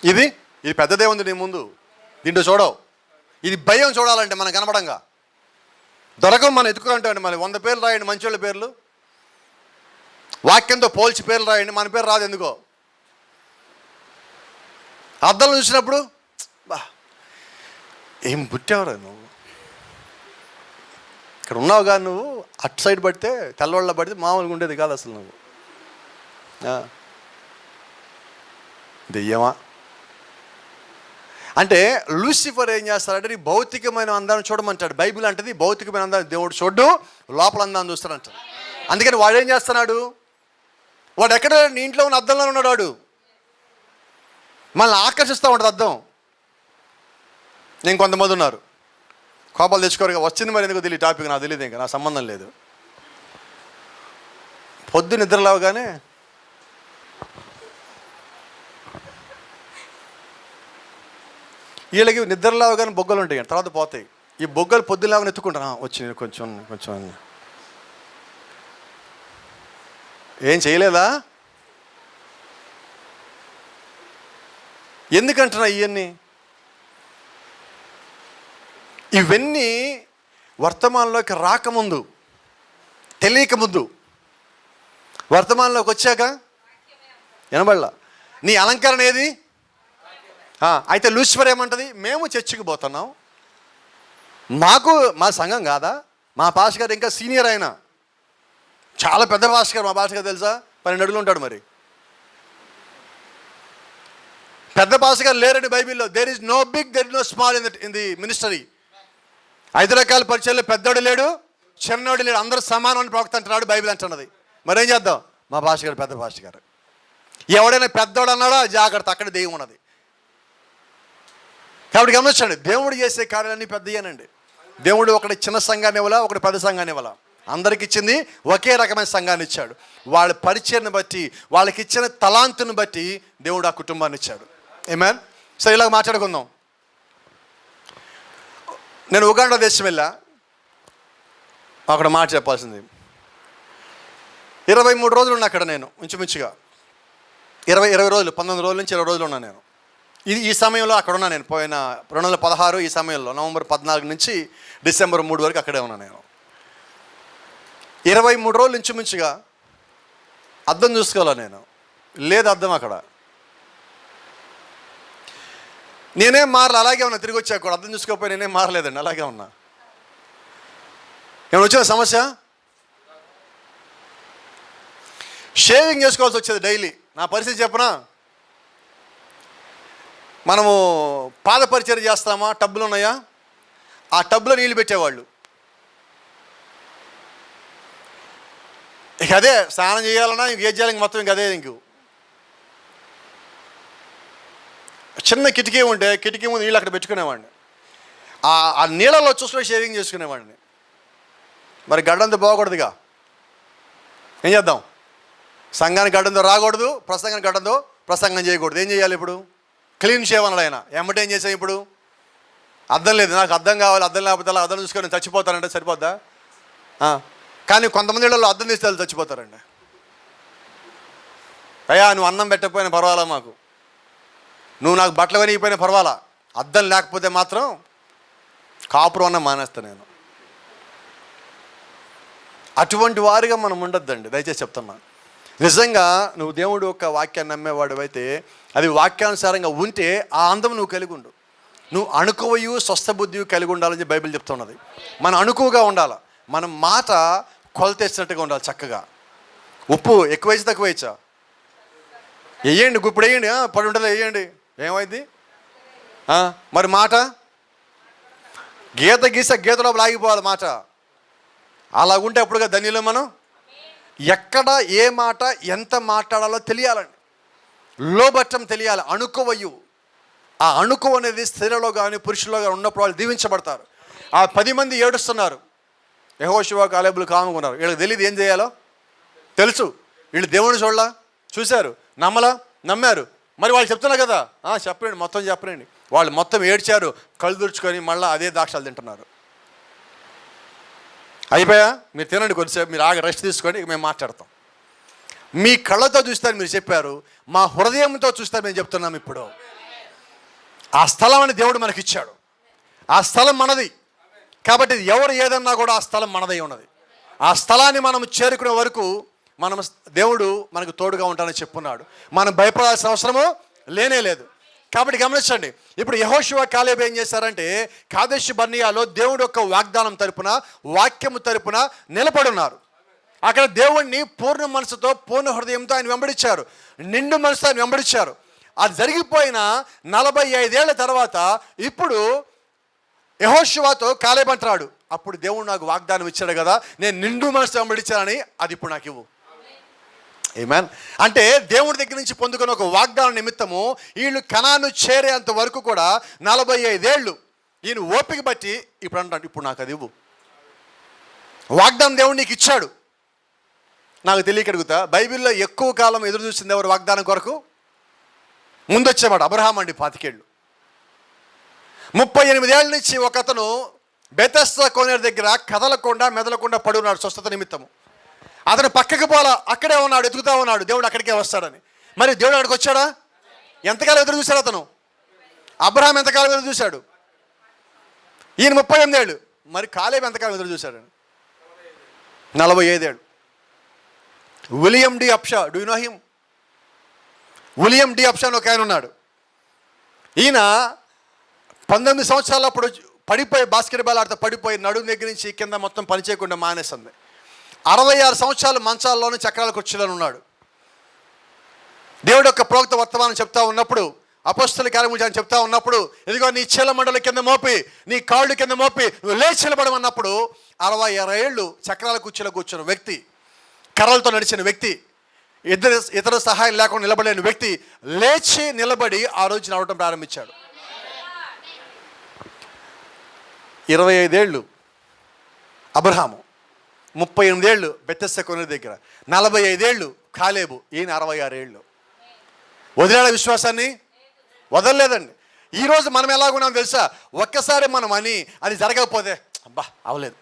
ఇది పెద్దదే ఉంది నీ ముందు, దీంట్లో చూడవు. ఇది భయం చూడాలంటే మనం కనబడంగా దొరకం. మనం ఎత్తుకుంటామండి, మన 100 పేర్లు రాయండి మంచోళ్ళ పేర్లు, వాక్యంతో పోల్చి పేర్లు రాయండి, మన పేరు రాదు. ఎందుకో అద్దంలో చూసినప్పుడు బా ఏం పుట్టావురా నువ్వు, ఇక్కడ ఉన్నావుగా, నువ్వు అటు సైడ్ పడితే తెల్లవాళ్ళ పడితే మామూలుగా ఉండేది కాదు అసలు. నువ్వు దెయ్యమా అంటే లూసిఫర్ ఏం చేస్తారంటే, నీ భౌతికమైన అందాన్ని చూడమంటాడు. బైబిల్ అంటది భౌతికమైన అందాన్ని దేవుడు చూడ్డు, లోపల అందాన్ని చూస్తాడంటాడు. అందుకని వాడు ఏం చేస్తున్నాడు, వాడు ఎక్కడ నీ ఇంట్లో ఉన్న అద్దంలో ఉన్నాడు, వాడు మనల్ని ఆకర్షిస్తూ ఉంటుంది అద్దం. నేను కొంతమంది ఉన్నారు కోపాలు తెచ్చుకోరు, వచ్చింది మరి ఎందుకు తెలియదు టాపిక్, నాకు తెలియదు, ఇంకా నా సంబంధం లేదు. పొద్దు నిద్ర లేవగానే వీళ్ళకి నిద్ర లేవగానే బొగ్గలు ఉంటాయి, తర్వాత పోతాయి. ఈ బొగ్గలు పొద్దున లేవని ఎత్తుకుంటాను, వచ్చి కొంచెం ఏం చేయలేదా? ఎందుకంటున్నా ఇవన్నీ వర్తమానంలోకి రాకముందు, తెలియకముందు, వర్తమానంలోకి వచ్చాక వినబడలా. నీ అలంకరణ ఏది? అయితే లూసిఫర్ ఏమంటది, మేము చర్చికి పోతున్నాం, మా సంఘం కాదా, మా పాస్టర్ గారు ఇంకా సీనియర్ అయినా చాలా పెద్ద పాస్టర్ గారు, మా పాస్టర్ గారు తెలుసా 12 అడుగులు ఉంటాడు. మరి పెద్ద పాస్టర్ గారు లేరండి బైబిల్లో. There is no big, there is no small in the ministry. 5 రకాల పరిచయాలు, పెద్దోడు లేడు చిన్నోడు లేడు, అందరూ సమానమని ప్రవక్త అంటున్నాడు బైబిల్ అంటున్నది. మరేం చేద్దాం, మా పాస్టర్ గారు పెద్ద పాస్టర్ గారు. ఎవడైనా పెద్దోడు అన్నాడో జాగ్రత్త, అక్కడ దెయ్యం ఉన్నది. కాబట్టి గమనించండి, దేవుడు చేసే కార్యాలన్నీ పెద్దయేనండి. దేవుడు ఒకటి చిన్న సంఘాన్ని ఇవ్వాలా, ఒకటి పెద్ద సంఘాన్ని ఇవ్వాలా, అందరికి ఇచ్చింది ఒకే రకమైన సంఘాన్ని ఇచ్చాడు. వాళ్ళ పరిచయాన్ని బట్టి, వాళ్ళకి ఇచ్చిన తలాంతుని బట్టి దేవుడు ఆ కుటుంబాన్ని ఇచ్చాడు. ఆమేన్. సో ఇలాగ మాట్లాడుకుందాం. నేను ఉగాండా దేశం వెళ్ళా, అక్కడ మాట చెప్పాల్సింది. 23 రోజులు ఉన్నా అక్కడ నేను, ఇంచుమించుగా 20 రోజులు, 19 రోజుల నుంచి 20 రోజులు ఉన్నాను నేను. ఈ సమయంలో అక్కడ ఉన్నా నేను. పోయిన 2016 ఈ సమయంలో నవంబర్ 14 నుంచి డిసెంబర్ 3 వరకు అక్కడే ఉన్నా నేను. 23 రోజులు ఇంచుమించుగా అద్దం చూసుకోవాలా నేను, లేదు అద్దం అక్కడ. నేనేం మారలే, అలాగే ఉన్నా. తిరిగి వచ్చాక కూడా అద్దం చూసుకోకపోయి నేనేం మారలేదండి, అలాగే ఉన్నా. ఏమైనా వచ్చిన సమస్య? షేవింగ్ చేసుకోవాల్సి వచ్చేది డైలీ. నా పరిస్థితి చెప్పనా, మనము పాదపరిచర్య చేస్తామా? టబ్బులు ఉన్నాయా? ఆ టబ్బులో నీళ్ళు పెట్టేవాళ్ళు. ఇక అదే స్నానం చేయాలన్నా ఇంక ఏం చేయాలి, మొత్తం ఇంక అదే. ఇంక చిన్న కిటికీ ఉంటే కిటికీ ముందు నీళ్ళు అక్కడ పెట్టుకునేవాడిని. ఆ నీళ్ళలో చూసుకుని షేవింగ్ చేసుకునేవాడిని. మరి గడ్డంతో పోకూడదుగా, ఏం చేద్దాం? సంఘానికి గడ్డంతో రాకూడదు, ప్రసంగానికి గడ్డంతో ప్రసంగం చేయకూడదు. ఏం చేయాలి ఇప్పుడు? క్లీన్ షేవ్ అన్నాడు ఆయన. ఏమంటే ఏం చేసాం ఇప్పుడు? అర్థం లేదు, నాకు అర్థం కావాలి, అర్థం లేకపోతే అలా అర్థం చూసుకొని చచ్చిపోతానంటే సరిపోద్దా? కానీ కొంతమంది ఇళ్ళలో అర్థం తీస్తే వాళ్ళు చచ్చిపోతారండి. అయ్యా నువ్వు అన్నం పెట్టకపోయినా పర్వాలా, మాకు నువ్వు నాకు బట్టలు కొనిపోయినా పర్వాలా, అర్థం లేకపోతే మాత్రం కాపురం అన్న మానేస్తా నేను. అటువంటి వారిగా మనం ఉండొద్దండి, దయచేసి చెప్తున్నా. నిజంగా నువ్వు దేవుడు యొక్క వాక్యాన్ని నమ్మేవాడు అయితే అది వాక్యానుసారంగా ఉంటే ఆ అందం నువ్వు కలిగి ఉండు. నువ్వు అణుకువయు స్వస్థ బుద్ధి కలిగి ఉండాలని బైబిల్ చెప్తున్నది. మనం అణుకువగా ఉండాలి, మన మాట కొలతేసినట్టుగా ఉండాలి. చక్కగా ఉప్పు ఎక్కువ వేసి తక్కువ వేయచ్చా? వేయండి, ఇప్పుడు వేయండి, పడి ఉంటుంది వేయండి, ఏమైంది? మరి మాట గీత గీస గీత లోపల ఆగిపోవాలి మాట. అలాగుంటే అప్పుడుగా ధన్యులు మనం. ఎక్కడ ఏ మాట ఎంత మాట్లాడాలో తెలియాలండి, లోబట్టం తెలియాలి. అణుకువయు, ఆ అణుకు అనేది స్త్రీలలో కానీ పురుషుల్లో కానీ ఉన్నప్పుడు వాళ్ళు దీవించబడతారు. ఆ 10 మంది ఏడుస్తున్నారు, యెహోషువ కాలేబులు కాముకున్నారు. వీళ్ళకి తెలియదు ఏం చేయాలో, తెలుసు. వీళ్ళు దేవుని చూశారు, నమ్మారు. మరి వాళ్ళు చెప్తున్నారు కదా, చెప్పండి మొత్తం చెప్పండి. వాళ్ళు మొత్తం ఏడ్చారు, కళ్ళు తుడుచుకొని మళ్ళీ అదే ద్రాక్షాలు తింటున్నారు. అయిపోయా, మీరు తినండి కొద్దిసేపు, మీరు ఆగి రెస్ట్ తీసుకోండి, ఇక మేము మాట్లాడతాం. మీ కళ్ళతో చూస్తారు మీరు చెప్పారు, మా హృదయంతో చూస్తారు మేము చెప్తున్నాం. ఇప్పుడు ఆ స్థలం అని దేవుడు మనకిచ్చాడు, ఆ స్థలం మనది. కాబట్టి ఎవరు ఏదన్నా కూడా ఆ స్థలం మనదై ఉన్నది. ఆ స్థలాన్ని మనం చేరుకునే వరకు దేవుడు మనకు తోడుగా ఉంటానని చెప్పున్నాడు. మనం భయపడాల్సిన అవసరము లేనే లేదు. కాబట్టి గమనించండి, ఇప్పుడు యెహోషువ కాలేబు ఏం చేశారంటే కాదేషు బర్నియాలో దేవుడు యొక్క వాగ్దానం తరపున, వాక్యము తరపున నిలబడున్నారు. అక్కడ దేవుణ్ణి పూర్ణ మనసుతో పూర్ణ హృదయంతో ఆయన వెంబడించారు, నిండు మనసుతో ఆయన వెంబడించారు. అది జరిగిపోయిన 45 ఏళ్ల తర్వాత ఇప్పుడు యెహోషువతో కాలేబు అంటాడు, అప్పుడు దేవుడు నాకు వాగ్దానం ఇచ్చాడు కదా, నేను నిండు మనసు వెంబడించానని, అది ఇప్పుడు నాకు ఇవ్వు. ఆమేన్. అంటే దేవుడి దగ్గర నుంచి పొందుకున్న ఒక వాగ్దానం నిమిత్తము వీళ్ళు కనాను చేరేంత వరకు కూడా 45 ఏళ్ళు ఈయన ఓపిక బట్టి ఇప్పుడు అంటాడు, ఇప్పుడు నాకు అది ఇవ్వు. వాగ్దానం దేవుడు నీకు ఇచ్చాడు. నాకు తెలియక అడుగుతా, బైబిల్లో ఎక్కువ కాలం ఎదురు చూసింది ఎవరు వాగ్దానం కొరకు? ముందొచ్చేవాడు అబ్రహాం అండి. 25 ఏళ్ళు, 38 ఏళ్ళ నుంచి ఒక అతను బెతెస్దా కోనేరు దగ్గర కదలకుండా మెదలకుండా పడున్నాడు స్వస్థత నిమిత్తము. అతను పక్కకి పోలా, అక్కడే ఉన్నాడు, ఎదుగుతా ఉన్నాడు, దేవుడు అక్కడికే వస్తాడని. మరి దేవుడు అక్కడికి వచ్చాడా? ఎంతకాలం ఎదురు చూశాడు అతను? అబ్రహాం ఎంతకాలం ఎదురు చూశాడు? ఈయన 38 ఏళ్ళు. మరి కాలేబు ఎంతకాలం ఎదురు చూశాడు? 45 ఏళ్ళు. William D Upshaw, do you know him? William D Upshaw అని ఒక ఆయన ఉన్నాడు. ఈయన 19 సంవత్సరాలు అప్పుడు పడిపోయి బాస్కెట్బాల్ ఆడితే పడిపోయి నడుము దగ్గర నుంచి కింద మొత్తం పని చేయకుండా మానేసింది. 66 సంవత్సరాలు మంచాల్లోనూ చక్రాల కుర్చీలోనే ఉన్నాడు. దేవుడు యొక్క ప్రవక్త వర్తమానం చెప్తా ఉన్నప్పుడు, అపొస్తలుల కార్యములు చెప్తా ఉన్నప్పుడు, ఇదిగో నీ చీల మండలి కింద మోపి, నీ కాళ్ళు కింద మోపి నువ్వు లేచి నిలబడమన్నప్పుడు 66 ఏళ్ళు చక్రాల కుర్చీలో కూర్చున్న వ్యక్తి, కర్రలతో నడిచిన వ్యక్తి, ఇతర సహాయం లేకుండా నిలబడలేని వ్యక్తి లేచి నిలబడి ఆ రోజు నడవడం ప్రారంభించాడు. 25 ఏళ్ళు అబ్రహాము, 38 ఏళ్ళు బెతెస్దా కోనేరు దగ్గర, 45 ఏళ్ళు కాలేబు, ఈయన 66 ఏళ్ళు. వదిలేడా విశ్వాసాన్ని? వదలలేదండి. ఈరోజు మనం ఎలాగున్నాం తెలుసా? ఒక్కసారి మనం అని అది జరగకపోతే అవలేదు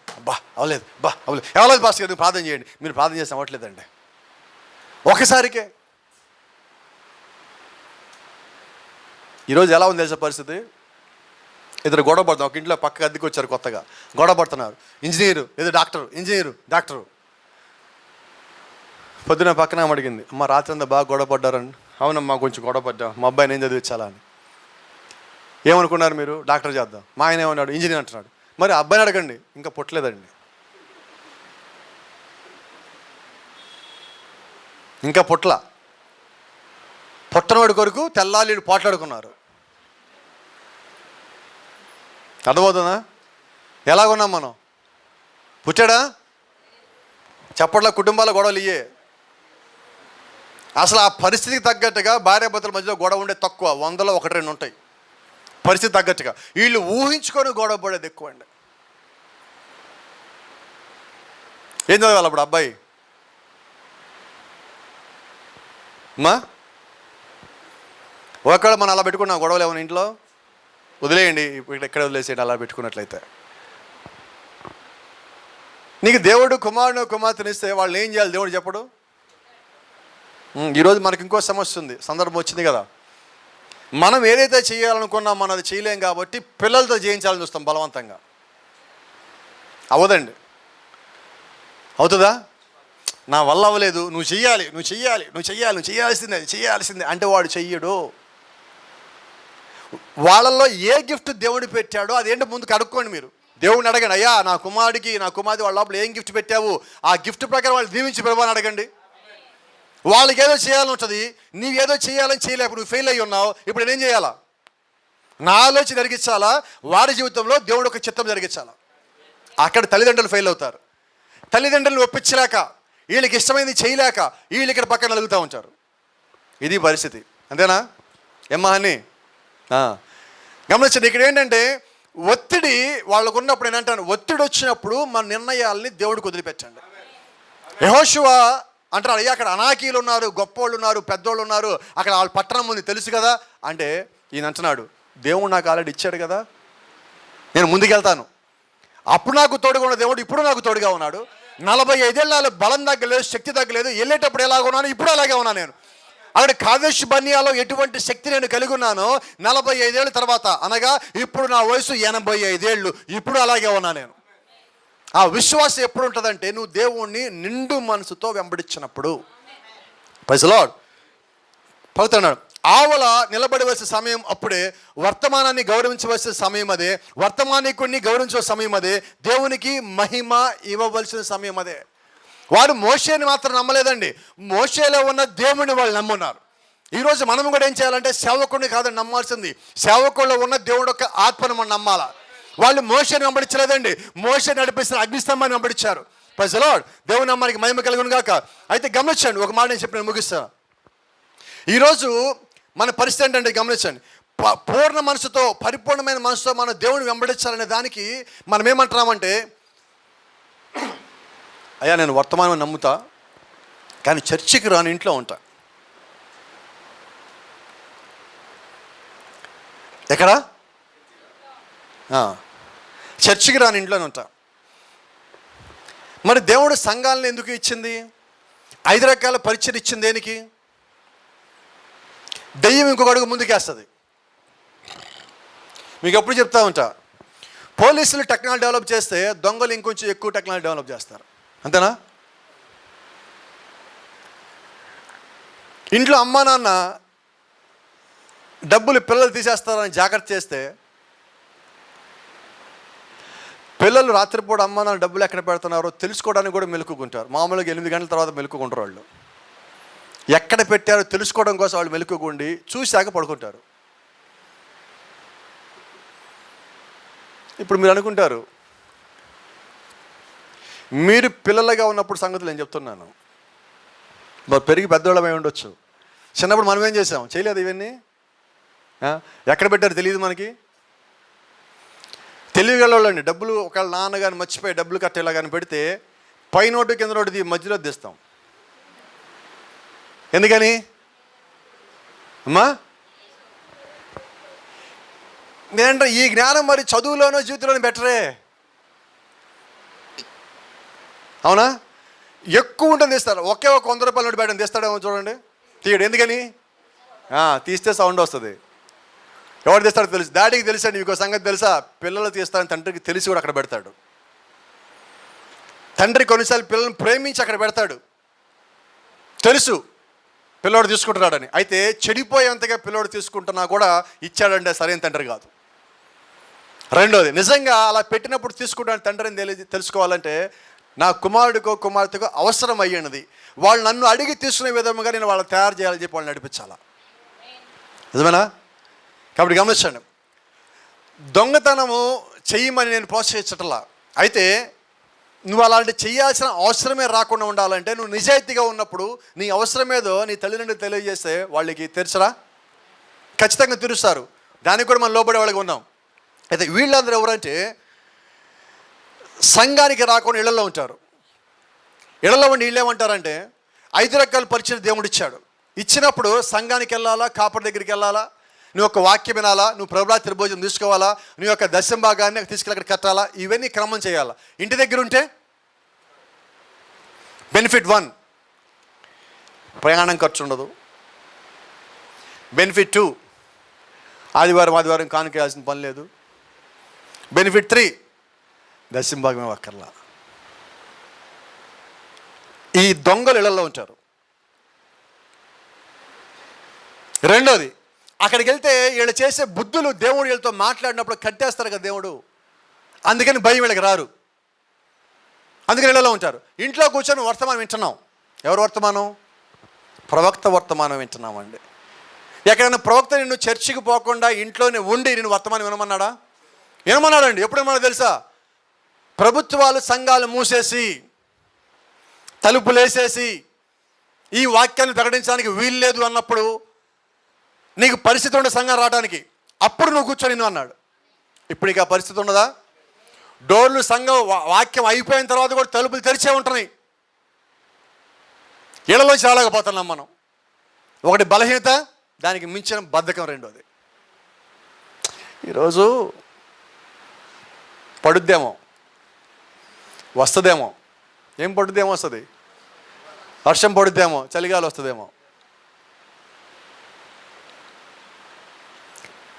ఎవలేదు పాస్ గారు ప్రార్థన చేయండి, మీరు ప్రార్థన చేసి అవ్వట్లేదండి. ఒకసారికే. ఈరోజు ఎలా ఉంది తెలుసా పరిస్థితి? ఇద్దరు గొడవ పడుతున్నారు. ఒక ఇంట్లో పక్క అద్దెకి వచ్చారు, కొత్తగా గొడవ పడుతున్నారు. ఇంజనీరు ఏదో డాక్టరు. పొద్దున పక్కన అడిగింది, అమ్మ రాత్రి అంతా బాగా గొడవ పడ్డారండి. అవునమ్మా కొంచెం గొడవ పడ్డాం, మా అబ్బాయిని ఏం చదివించాలా అని. ఏమనుకున్నారు మీరు? డాక్టర్ చేద్దాం. మా ఆయన ఏమన్నాడు? ఇంజనీర్ అంటున్నాడు. మరి అబ్బాయిని అడగండి, ఇంకా పుట్టలేదండి, ఇంకా పుట్టనవాడి కొరకు తెల్లాలి పోట్లాడుకున్నారు. అర్థమవుతుందా? ఎలాగున్నాం మనం? పుట్టాడా? చెప్పట్లా కుటుంబాల గొడవలు ఇయ్యే. అసలు ఆ పరిస్థితికి తగ్గట్టుగా భార్యాభర్తల మధ్యలో గొడవ ఉండే తక్కువ, 100లో 1-2 ఉంటాయి. పరిస్థితి తగ్గట్టుగా వీళ్ళు ఊహించుకొని గొడవ పడేది ఎక్కువ అండి. ఏం చదవాలి అప్పుడు అబ్బాయి? మా ఒకవేళ మనం అలా పెట్టుకున్నాం గొడవలు ఏమైనా ఇంట్లో, వదిలేయండి, ఇప్పుడు ఎక్కడ వదిలేసేయండి. అలా పెట్టుకున్నట్లయితే నీకు దేవుడు కుమారుడు కుమార్తెనిస్తే వాళ్ళు ఏం చేయాలి? దేవుడు చెప్పడు. ఈరోజు మనకి ఇంకో సమస్య ఉంది, సందర్భం వచ్చింది కదా. మనం ఏదైతే చేయాలనుకున్నాం మనం అది చేయలేం కాబట్టి పిల్లలతో చేయించాలని చూస్తాం బలవంతంగా. అవ్వదండి. అవుతుందా? నా వల్ల అవ్వలేదు, నువ్వు చెయ్యాలి, నువ్వు చెయ్యాలి, నువ్వు చెయ్యాలి, నువ్వు చేయాల్సిందే, అది చేయాల్సిందే అంటే వాడు చెయ్యడు. వాళ్ళల్లో ఏ గిఫ్ట్ దేవుడు పెట్టాడో అదేంటో ముందుకు అడుక్కోండి మీరు. దేవుడిని అడగండి, అయ్యా నా కుమారుడికి నా కుమార్తె వాళ్ళ లోపల ఏం గిఫ్ట్ పెట్టావు, ఆ గిఫ్ట్ ప్రకారం వాళ్ళు దీవించి పిలవని అడగండి. వాళ్ళకి ఏదో చేయాలని ఉంటుంది, నీవేదో చేయాలని చేయలేవు, నువ్వు ఫెయిల్ అయ్యి ఉన్నావు, ఇప్పుడు నేనేం చేయాలా? నా ఆలోచన జరిగించాలా? వారి జీవితంలో దేవుడు ఒక చిత్తం జరిగించాలా? అక్కడ తల్లిదండ్రులు ఫెయిల్ అవుతారు. తల్లిదండ్రులను ఒప్పించలేక, వీళ్ళకి ఇష్టమైంది చేయలేక వీళ్ళు ఇక్కడ పక్కన నలుగుతూ ఉంటారు. ఇది పరిస్థితి. అంతేనా? ఏమ్మా అని గమనించండి. ఇక్కడ ఏంటంటే ఒత్తిడి వాళ్ళకు ఉన్నప్పుడు ఏంటంటాను, ఒత్తిడి వచ్చినప్పుడు మన నిర్ణయాలని దేవుడికి వదిలిపెట్టండి. యెహోషువ అంటారు, అయ్యా అక్కడ అనాకీలు ఉన్నారు, గొప్పోళ్ళు ఉన్నారు, పెద్దోళ్ళు ఉన్నారు, అక్కడ వాళ్ళ పట్టణం ఉంది తెలుసు కదా అంటే ఈయన అంటున్నాడు, దేవుడు నాకు ఆల్రెడీ ఇచ్చాడు కదా, నేను ముందుకెళ్తాను. అప్పుడు నాకు తోడుగా ఉన్న దేవుడు ఇప్పుడు నాకు తోడుగా ఉన్నాడు. 45 ఏళ్ళ బలం తగ్గలేదు, శక్తి తగ్గలేదు, వెళ్ళేటప్పుడు ఎలాగ ఉన్నాను ఇప్పుడు అలాగే ఉన్నాను. నేను అక్కడ కాదేష్ బర్నియాలో ఎటువంటి శక్తి నేను కలిగి ఉన్నానో 45 ఏళ్ళ తర్వాత, అనగా ఇప్పుడు నా వయసు 85 ఏళ్ళు, ఇప్పుడు అలాగే ఉన్నా నేను. ఆ విశ్వాసం ఎప్పుడు ఉంటుందంటే నువ్వు దేవుణ్ణి నిండు మనసుతో వెంబడించినప్పుడు. Praise the Lord. పలుకుతున్నాడు, ఆవల నిలబడవలసిన సమయం అప్పుడే, వర్తమానాన్ని గౌరవించవలసిన సమయం అదే, వర్తమానికుడిని గౌరవించవలసిన సమయం అదే, దేవునికి మహిమ ఇవ్వవలసిన సమయం అదే. వారు మోషేని మాత్రం నమ్మలేదండి, మోషేలో ఉన్న దేవుడిని వాళ్ళు నమ్మున్నారు. ఈరోజు మనం కూడా ఏం చేయాలంటే సేవకుడిని కాదని నమ్మాల్సింది, సేవకుల్లో ఉన్న దేవుడు యొక్క ఆత్మను మనం నమ్మాలా. వాళ్ళు మోషేని వెంబడించలేదండి, మోషే నడిపిస్తున్న అగ్నిస్తంభాన్ని వెంబడించారు. Praise the Lord. దేవుని నామానికి మహిమ కలుగును గాక. అయితే గమనించండి, ఒక మాట నేను చెప్పి నేను ముగిస్తాను. ఈరోజు మన పరిస్థితి ఏంటంటే గమనించండి, పూర్ణ మనసుతో పరిపూర్ణమైన మనసుతో మనం దేవుని వెంబడించాలనే దానికి మనం ఏమంటున్నామంటే, అయ్యా నేను వర్తమానం నమ్ముతా కానీ చర్చికి రాని, ఇంట్లో ఉంటా. ఎక్కడ? చర్చికి రాని, ఇంట్లోనే ఉంటా. మరి దేవుడు సంఘాలను ఎందుకు ఇచ్చింది? 5 రకాల పరిచయం ఇచ్చింది దేనికి? దెయ్యం ఇంకొక అడుగు ముందుకేస్తుంది. మీకు ఎప్పుడు చెప్తా ఉంటా, పోలీసులు టెక్నాలజీ డెవలప్ చేస్తే దొంగలు ఇంకొంచెం ఎక్కువ టెక్నాలజీ డెవలప్ చేస్తారు. అంతేనా? ఇంట్లో అమ్మా నాన్న డబ్బులు పిల్లలు తీసేస్తారని జాగ్రత్త చేస్తే, పిల్లలు రాత్రిపూట అమ్మా నాన్న డబ్బులు ఎక్కడ పెడుతున్నారో తెలుసుకోవడానికి కూడా మెలుకుకుంటారు. మామూలుగా 8 గంటల తర్వాత మెలుకుంటారు. వాళ్ళు ఎక్కడ పెట్టారో తెలుసుకోవడం కోసం వాళ్ళు మెలుకుగుండి చూశాక పడుకుంటారు. ఇప్పుడు మీరు అనుకుంటారు, మీరు పిల్లలుగా ఉన్నప్పుడు సంగతులు నేను చెప్తున్నాను, మరి పెరిగి పెద్దవాళ్ళమై ఉండొచ్చు. చిన్నప్పుడు మనం ఏం చేసాం? చేయలేదు ఇవన్నీ. ఎక్కడ పెట్టారు తెలియదు మనకి. తెలియగలండి, డబ్బులు ఒకవేళ నాన్న కానీ మర్చిపోయి డబ్బులు కట్టేలా కానీ పెడితే పై నోటు కింద నోటు మధ్యలో తీస్తాం. ఎందుకని అమ్మా? నేనంటే ఈ జ్ఞానం మరి చదువులోనో జీవితంలోనూ బెటరే. అవునా? ఎక్కువ ఉంటుంది తీస్తారు. ఒకే ఒక 100 రూపాయల నోటు పెట్టండి, తీస్తాడేమో చూడండి, తీయడు. ఎందుకని? తీస్తే సౌండ్ వస్తుంది. ఎవరు తీస్తాడో తెలుసు, డాడీకి తెలుసండి. మీకు సంగతి తెలుసా? పిల్లలు తీస్తారని తండ్రికి తెలిసి కూడా అక్కడ పెడతాడు. తండ్రి కొన్నిసార్లు పిల్లల్ని ప్రేమించి అక్కడ పెడతాడు, తెలుసు పిల్లోడు తీసుకుంటున్నాడని. అయితే చెడిపోయేంతగా పిల్లోడు తీసుకుంటున్నా కూడా ఇచ్చాడంటే సరైన తండ్రి కాదు. రెండోది, నిజంగా అలా పెట్టినప్పుడు తీసుకుంటాను తండ్రిని తెలుసుకోవాలంటే నా కుమారుడికో కుమార్తెకో అవసరం అయ్యినది, వాళ్ళు నన్ను అడిగి తీసుకునే విధంగా నేను వాళ్ళని తయారు చేయాలని చెప్పి వాళ్ళని నడిపించాలా. నిజమేనా? కాబట్టి గమనించండి, దొంగతనము చెయ్యమని నేను ప్రోత్సహించటలా. అయితే నువ్వు అలాంటి చేయాల్సిన అవసరమే రాకుండా ఉండాలంటే నువ్వు నిజాయితీగా ఉన్నప్పుడు నీ అవసరం ఏదో నీ తల్లిదండ్రులు తెలియజేస్తే వాళ్ళకి తెరుసరా, ఖచ్చితంగా తెరుస్తారు. దానికి కూడా మనం లోబడే వాళ్ళకి ఉన్నాం. అయితే వీళ్ళందరూ ఎవరంటే సంఘానికి రాకుండా ఇళ్లలో ఉంటారు. ఇళ్లలో ఉండి వీళ్ళు ఏమంటారంటే 5 రకాల పరిచయం దేవుడు ఇచ్చాడు. ఇచ్చినప్పుడు సంఘానికి వెళ్ళాలా, కాపరి దగ్గరికి వెళ్ళాలా, నువ్వు ఒక వాక్యం వినాలా, నువ్వు ప్రభురాత్రి భోజనం తీసుకోవాలా, నువ్వు యొక్క దశమ భాగాన్ని తీసుకెళ్ళి అక్కడ కట్టాలా, ఇవన్నీ క్రమం చేయాలా. ఇంటి దగ్గర ఉంటే బెనిఫిట్ 1 ప్రయాణం ఖర్చు ఉండదు. బెనిఫిట్ 2 ఆదివారం కానుక వేయాల్సిన పని లేదు. బెనిఫిట్ 3 దశమ భాగమే అక్కర్లా. ఈ దొంగలు ఇళ్లలో ఉంటారు. రెండోది, అక్కడికి వెళ్తే వీళ్ళు చేసే బుద్ధులు దేవుడు వీళ్ళతో మాట్లాడినప్పుడు కట్టేస్తారు కదా దేవుడు, అందుకని భయం వీళ్ళకి రారు, అందుకని ఇళ్లలో ఉంటారు. ఇంట్లో కూర్చొని వర్తమానం వింటున్నాం. ఎవరు వర్తమానం? ప్రవక్త వర్తమానం వింటున్నామండి. ఎక్కడైనా ప్రవక్త నిన్ను చర్చికి పోకుండా ఇంట్లోనే ఉండి నేను వర్తమానం వినమన్నాడా? వినమన్నాడండి. ఎప్పుడు ఏమన్నా తెలుసా? ప్రభుత్వాలు సంఘాలు మూసేసి తలుపులు వేసేసి ఈ వాక్యాన్ని ప్రకటించడానికి వీలు లేదు అన్నప్పుడు నీకు పరిస్థితి ఉండే సంఘం రావడానికి, అప్పుడు నువ్వు కూర్చొని నువ్వు అన్నాడు. ఇప్పుడు నీకు ఆ పరిస్థితి ఉండదా? డోర్లు సంఘం వాక్యం అయిపోయిన తర్వాత కూడా తలుపులు తెరిచే ఉంటున్నాయి. ఇళ్లలోంచి రాలేకపోతున్నాం మనం. ఒకటి బలహీనత, దానికి మించిన బద్ధకం రెండోది. ఈరోజు పడుద్దేమో, వస్తుందేమో. ఏం పడుద్దేమో? వస్తుంది. వర్షం పడుద్దేమో, చలిగాలి వస్తుందేమో.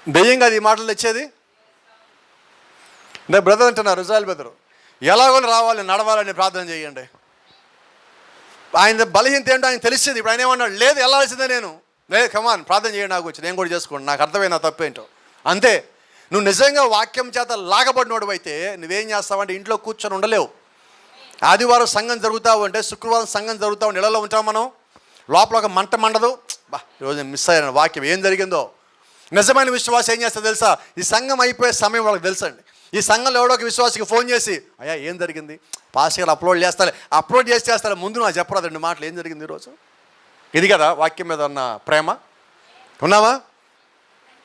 దెయ్యం కాదు ఈ మాటలు తెచ్చేది. నా బ్రదర్ అంటున్నారు, రుజాల్ బ్రదరు, ఎలాగో రావాలి, నడవాలని ప్రార్థన చేయండి. ఆయన బలహీనత ఏంటో ఆయన తెలిసింది. ఇప్పుడు ఆయన ఏమన్నాడు? లేదు వెళ్ళాల్సిందే, నేను లేదు, కమాన్ ప్రార్థన చేయండి, నాకు వచ్చి నేను కూడా చేసుకోండి, నాకు అర్థమైనా తప్పేంటో. అంతే. నువ్వు నిజంగా వాక్యం చేత లాగబడినోడు అయితే నువ్వేం చేస్తావంటే ఇంట్లో కూర్చొని ఉండలేవు. ఆదివారం సంఘం జరుగుతావు అంటే, శుక్రవారం సంఘం జరుగుతావు, ఇళ్లలో ఉంటాం మనం. లోపల ఒక మంట మండదు. ఈరోజు మిస్ అయ్యాను వాక్యం ఏం జరిగిందో. నిజమైన విశ్వాసం ఏం చేస్తా తెలుసా? ఈ సంఘం అయిపోయే సమయం వాళ్ళకి తెలుసండి. ఈ సంఘంలో ఎవడో ఒక విశ్వాసికి ఫోన్ చేసి, అయ్యా ఏం జరిగింది, పాస్టర్ అప్లోడ్ చేస్తాడు, ముందు నాకు చెప్పరా 2 మాటలు, ఏం జరిగింది ఈరోజు. ఇది కదా వాక్యం మీద ఉన్న ప్రేమ. ఉన్నావా?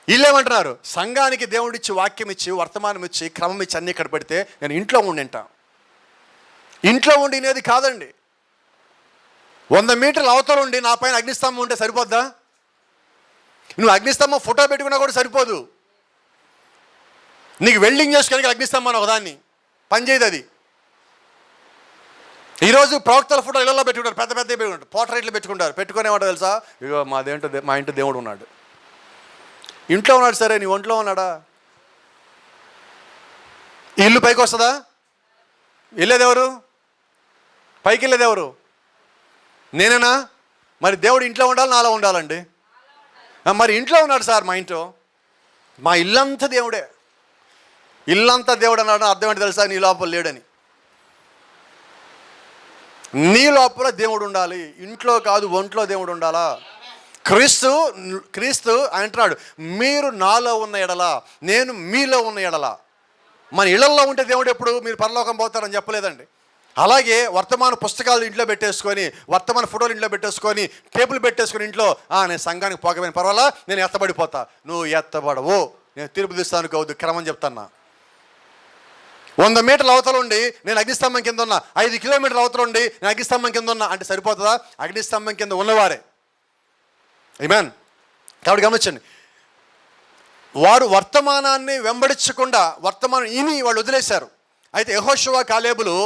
వీళ్ళేమంటున్నారు? సంఘానికి దేవుడిచ్చి వాక్యం ఇచ్చి వర్తమానం ఇచ్చి క్రమం ఇచ్చి అన్నీ ఇక్కడ పెడితే నేను ఇంట్లో ఉండింటా. ఇంట్లో ఉండినేది కాదండి. 100 మీటర్ల అవతల ఉండి నా పైన అగ్నిస్తంభం ఉంటే సరిపోద్దా? నువ్వు అగ్నిస్తంభం ఫోటో పెట్టుకున్నా కూడా సరిపోదు. నీకు వెల్డింగ్ చేసుకోవడానికి అగ్నిస్తంభం ఒకదాన్ని పనిచేయదు. అది ఈరోజు ప్రవక్తల ఫోటో ఇళ్లలో పెట్టుకుంటారు, పెద్ద పెట్టుకుంటారు, పోర్ట్రైట్లు పెట్టుకునేవాడు తెలుసా? ఇగో మా ఇంటి దేవుడు ఉన్నాడు. ఇంట్లో ఉన్నాడు సరే, నీ ఒంట్లో ఉన్నాడా? ఇల్లు పైకి వస్తుందా? వెళ్ళేదెవరు? పైకి వెళ్ళేదెవరు? నేనేనా? మరి దేవుడు ఇంట్లో ఉండాలి, నాలో ఉండాలండి. మరి ఇంట్లో ఉన్నాడు సార్, మా ఇంట్లో, మా ఇల్లంతా దేవుడే. ఇల్లంతా దేవుడు అన్నాడు అర్థం ఏంటి తెలుసా? నీ లోపల లేడని. నీ లోపల దేవుడు ఉండాలి, ఇంట్లో కాదు, ఒంట్లో దేవుడు ఉండాలా. క్రీస్తు అంటున్నాడు, మీరు నాలో ఉన్న ఎడల నేను మీలో ఉన్న ఎడల. మన ఇళ్లలో ఉంటే దేవుడు ఎప్పుడు మీరు పరలోకం పోతారని చెప్పలేదండి. అలాగే వర్తమాన పుస్తకాలు ఇంట్లో పెట్టేసుకొని, వర్తమాన ఫోటోలు ఇంట్లో పెట్టేసుకొని, టేబుల్ పెట్టేసుకొని ఇంట్లో, నేను సంఘానికి పోకపోయిన పర్వాలా, నేను ఎత్తబడిపోతా. నువ్వు ఎత్తబడవు, నేను తీర్పు తీస్తాను కావద్దు, క్రమం చెప్తాన్నా. 100 మీటర్ల అవతల ఉండి నేను అగ్నిస్తంభం కింద ఉన్నా, 5 కిలోమీటర్ల అవతల ఉండి నేను అగ్నిస్తంభం కింద ఉన్నా అంటే సరిపోతుందా? అగ్నిస్తంభం కింద ఉన్నవారే. ఆమేన్. కాబట్టి గమనించండి, వారు వర్తమానాన్ని వెంబడించకుండా వర్తమానం ఇని వాళ్ళు వదిలేశారు. అయితే యెహోషువ కాలేబులు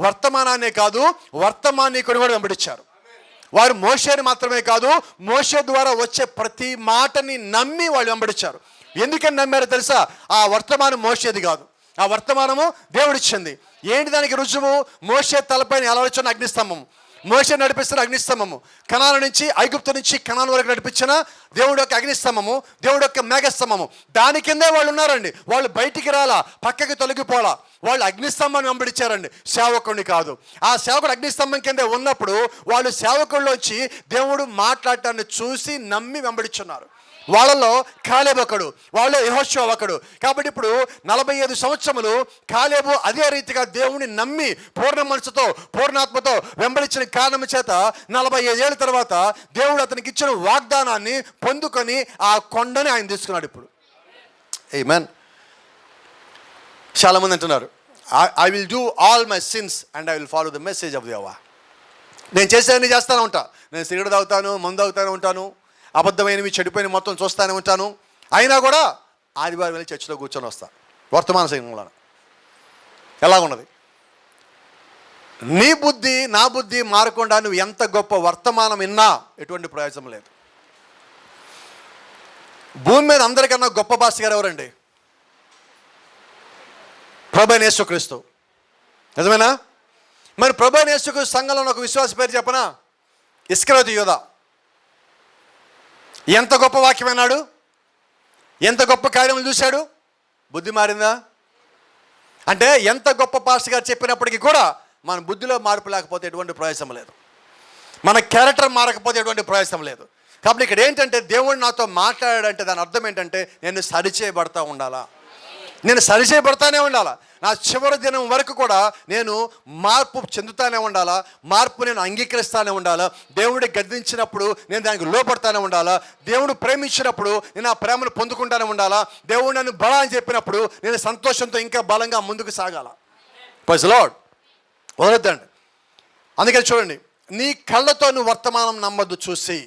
వర్తమానాన్నే కాదు, వర్తమానికుని కూడా వెంబడించారు. వారు మోషేని మాత్రమే కాదు, మోషే ద్వారా వచ్చే ప్రతి మాటని నమ్మి వాళ్ళు వెంబడించారు. ఎందుకని నమ్మారో తెలుసా? ఆ వర్తమానం మోషేది కాదు, ఆ వర్తమానము దేవుడిచ్చింది. ఏంటి దానికి రుజువు? మోషే తలపైన ఎలా వచ్చిన అగ్నిస్తంభము, మోషే నడిపిస్తున్న అగ్నిస్తంభము, కనాను నుంచి ఐగుప్తు నుంచి కనాను వరకు నడిపించిన దేవుడు యొక్క అగ్నిస్తంభము, దేవుడు యొక్క మేఘస్తంభము, దాని కిందే వాళ్ళు ఉన్నారండి. వాళ్ళు బయటికి రాలా, పక్కకి తొలగిపోలా, వాళ్ళు అగ్నిస్తంభాన్ని వెంబడించారండి, సేవకుడిని కాదు. ఆ సేవకుడు అగ్నిస్తంభం కిందే ఉన్నప్పుడు వాళ్ళు సేవకుల్లోంచి దేవుడు మాట్లాడటాన్ని చూసి నమ్మి వెంబడించున్నారు. వాళ్ళలో కాలేబు ఒకడు, వాళ్ళలో యెహోషువ ఒకడు. కాబట్టి ఇప్పుడు 45 సంవత్సరములు కాలేబు అదే రీతిగా దేవుని నమ్మి పూర్ణ మనసుతో పూర్ణాత్మతో వెంబడించిన కారణం చేత 45 ఏళ్ళ తర్వాత దేవుడు అతనికి ఇచ్చిన వాగ్దానాన్ని పొందుకొని ఆ కొండని ఆయన తీసుకున్నాడు. ఇప్పుడు ఆమేన్. చాలామంది అంటున్నారు, I will do all my sins and I will follow the message of యెహోవా. నేను చేసేవన్నీ చేస్తానే ఉంటా, నేను సిగరెట్ తాగుతాను, మందు తాగుతానే ఉంటాను, అబద్ధమైనవి చెడిపోయిన మొత్తం చూస్తూనే ఉంటాను, అయినా కూడా ఆదివారం వెళ్ళి చర్చిలో కూర్చొని వస్తా. వర్తమాన సంఘంలో ఎలాగున్నది? నీ బుద్ధి నా బుద్ధి మారకుండా నువ్వు ఎంత గొప్ప వర్తమానం విన్నా ఎటువంటి ప్రయోజనం లేదు. భూమి మీద అందరికన్నా గొప్ప భాష గారు ఎవరండి? ప్రభువైన యేసుక్రీస్తు. నిజమేనా? మరి ప్రభువైన యేసుక్రీస్తు సంఘంలో ఒక విశ్వాస పేరు చెప్పనా? ఇస్కరియోతు యూదా. ఎంత గొప్ప వాక్యం అన్నాడు, ఎంత గొప్ప కార్యములు చూశాడు. బుద్ధి మారిందా? అంటే ఎంత గొప్ప పాస్టర్ గారు చెప్పినప్పటికీ కూడా మన బుద్ధిలో మార్పు లేకపోతే ఎటువంటి ప్రయాసం లేదు, మన క్యారెక్టర్ మారకపోతే ఎటువంటి ప్రయాసం లేదు. కాబట్టి ఇక్కడ ఏంటంటే దేవుడు నాతో మాట్లాడాడంటే దాని అర్థం ఏంటంటే నేను సరిచేయబడతా ఉండాలా, నేను సరిచేయబడతానే ఉండాలా. నా చివరి దినం వరకు కూడా నేను మార్పు చెందుతానే ఉండాలా, మార్పు నేను అంగీకరిస్తానే ఉండాలా. దేవుడు గద్దించినప్పుడు నేను దానికి లోపడతానే ఉండాలా, దేవుడు ప్రేమించినప్పుడు నేను ఆ ప్రేమను పొందుకుంటానే ఉండాలా, దేవుడు నన్ను బల అని చెప్పినప్పుడు నేను సంతోషంతో ఇంకా బలంగా ముందుకు సాగాల. Praise the Lord. వదలొద్దండి. అందుకని చూడండి, నీ కళ్ళతో నువ్వు వర్తమానం నమ్మద్దు. చూసి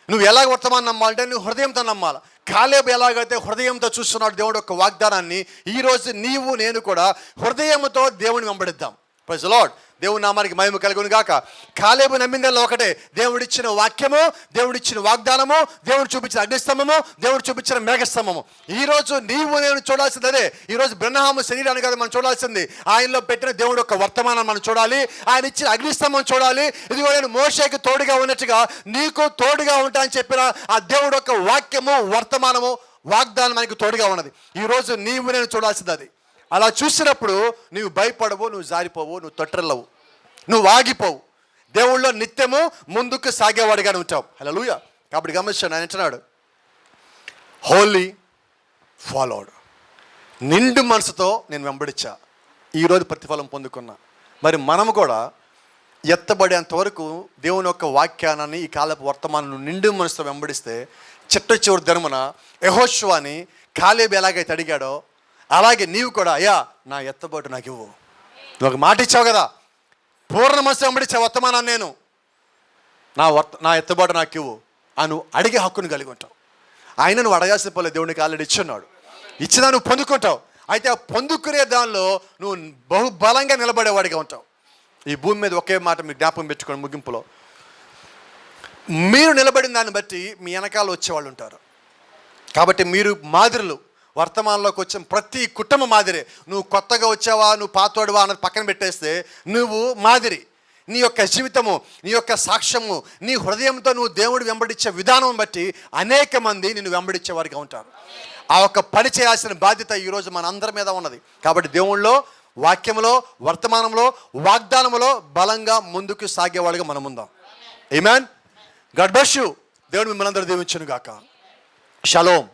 నువ్వు ఎలాగ వర్తమానం నమ్మాలంటే నువ్వు హృదయంతో నమ్మాలి. కాలేబు ఎలాగైతే హృదయంతో చూస్తున్నాడు దేవుడు యొక్క వాగ్దానాన్ని, ఈరోజు నీవు నేను కూడా హృదయంతో దేవుని వెంబడిద్దాం. Praise the Lord. దేవుని నామానికి మహిమ కలుగును గాక. కాలేబు నమ్మిందల్లా ఒకటే, దేవుడిచ్చిన వాక్యము, దేవుడిచ్చిన వాగ్దానము, దేవుడు చూపించిన అగ్నిస్తంభము, దేవుడు చూపించిన మేఘస్తంభము. ఈరోజు నీవు నేను చూడాల్సింది అదే. ఈరోజు బ్రహ్మహాము శరీరాన్ని కదా మనం చూడాల్సింది, ఆయనలో పెట్టిన దేవుడు యొక్క వర్తమానం మనం చూడాలి, ఆయన ఇచ్చిన అగ్నిస్తంభం చూడాలి. ఇదిగో నేను మోషేకి తోడుగా ఉన్నట్టుగా నీకు తోడుగా ఉంటా అని చెప్పిన ఆ దేవుడు యొక్క వాక్యము, వర్తమానము, వాగ్దానం మనకు తోడుగా ఉన్నది. ఈరోజు నీవు నేను చూడాల్సింది అది. అలా చూసినప్పుడు నువ్వు భయపడవు, నువ్వు జారిపోవు, నువ్వు తొట్టిల్లవు, నువ్వు ఆగిపోవు. దేవుళ్ళో నిత్యము ముందుకు సాగేవాడిగానే ఉంటావు. హల్లెలూయా. కాబట్టి గమనించాను, ఆయన అంటున్నాడు హోలీ ఫాలోడ్. నిండు మనసుతో నేను వెంబడించా, ఈరోజు ప్రతిఫలం పొందుకున్నా. మరి మనము కూడా ఎత్తబడేంత వరకు దేవుని యొక్క వాక్యానాన్ని, ఈ కాలపు వర్తమానాన్ని నిండు మనసుతో వెంబడిస్తే చిట్ట చివరి దినమున యెహోషువని కాలేబు ఎలాగైతే అడిగాడో అలాగే నీవు కూడా, అయ్యా నా ఎత్తబాటు నాకు ఇవ్వు. నువ్వు ఒక మాట ఇచ్చావు కదా, పూర్ణ మనసు వెంబడించే వర్తమానాన్ని నేను నా ఎత్తబాటు నాకు ఇవ్వు అని నువ్వు అడిగే హక్కును కలిగి ఉంటావు. ఆయన నువ్వు అడగాల్సిన పోలే, దేవునికి ఆల్రెడీ ఇచ్చున్నాడు. ఇచ్చినా నువ్వు పొందుకుంటావు. అయితే ఆ పొందుకునే దానిలో నువ్వు బహుబలంగా నిలబడేవాడిగా ఉంటావు. ఈ భూమి మీద ఒకే మాట మీరు జ్ఞాపకం పెట్టుకోండి ముగింపులో, మీరు నిలబడిన దాన్ని బట్టి మీ వెనకాల వచ్చేవాళ్ళు ఉంటారు. కాబట్టి మీరు మాదిరులు. వర్తమానంలోకి వచ్చిన ప్రతి కుటుంబ మాదిరే. నువ్వు కొత్తగా వచ్చావా, నువ్వు పాతోడువా అన్నది పక్కన పెట్టేస్తే నువ్వు మాదిరి. నీ యొక్క జీవితము, నీ యొక్క సాక్ష్యము, నీ హృదయంతో నువ్వు దేవుడు వెంబడించే విధానం బట్టి అనేక మంది నిన్ను వెంబడించే వారిగా ఉంటారు. ఆ ఒక్క పని చేయాల్సిన బాధ్యత ఈరోజు మన అందరి మీద ఉన్నది. కాబట్టి దేవుళ్ళో, వాక్యంలో, వర్తమానంలో, వాగ్దానంలో బలంగా ముందుకు సాగేవాళ్ళుగా మనం ఉందాం. ఆమేన్. God bless you. దేవుడు మిమ్మల్ని అందరూ దీవించును గాక. షలోమ్.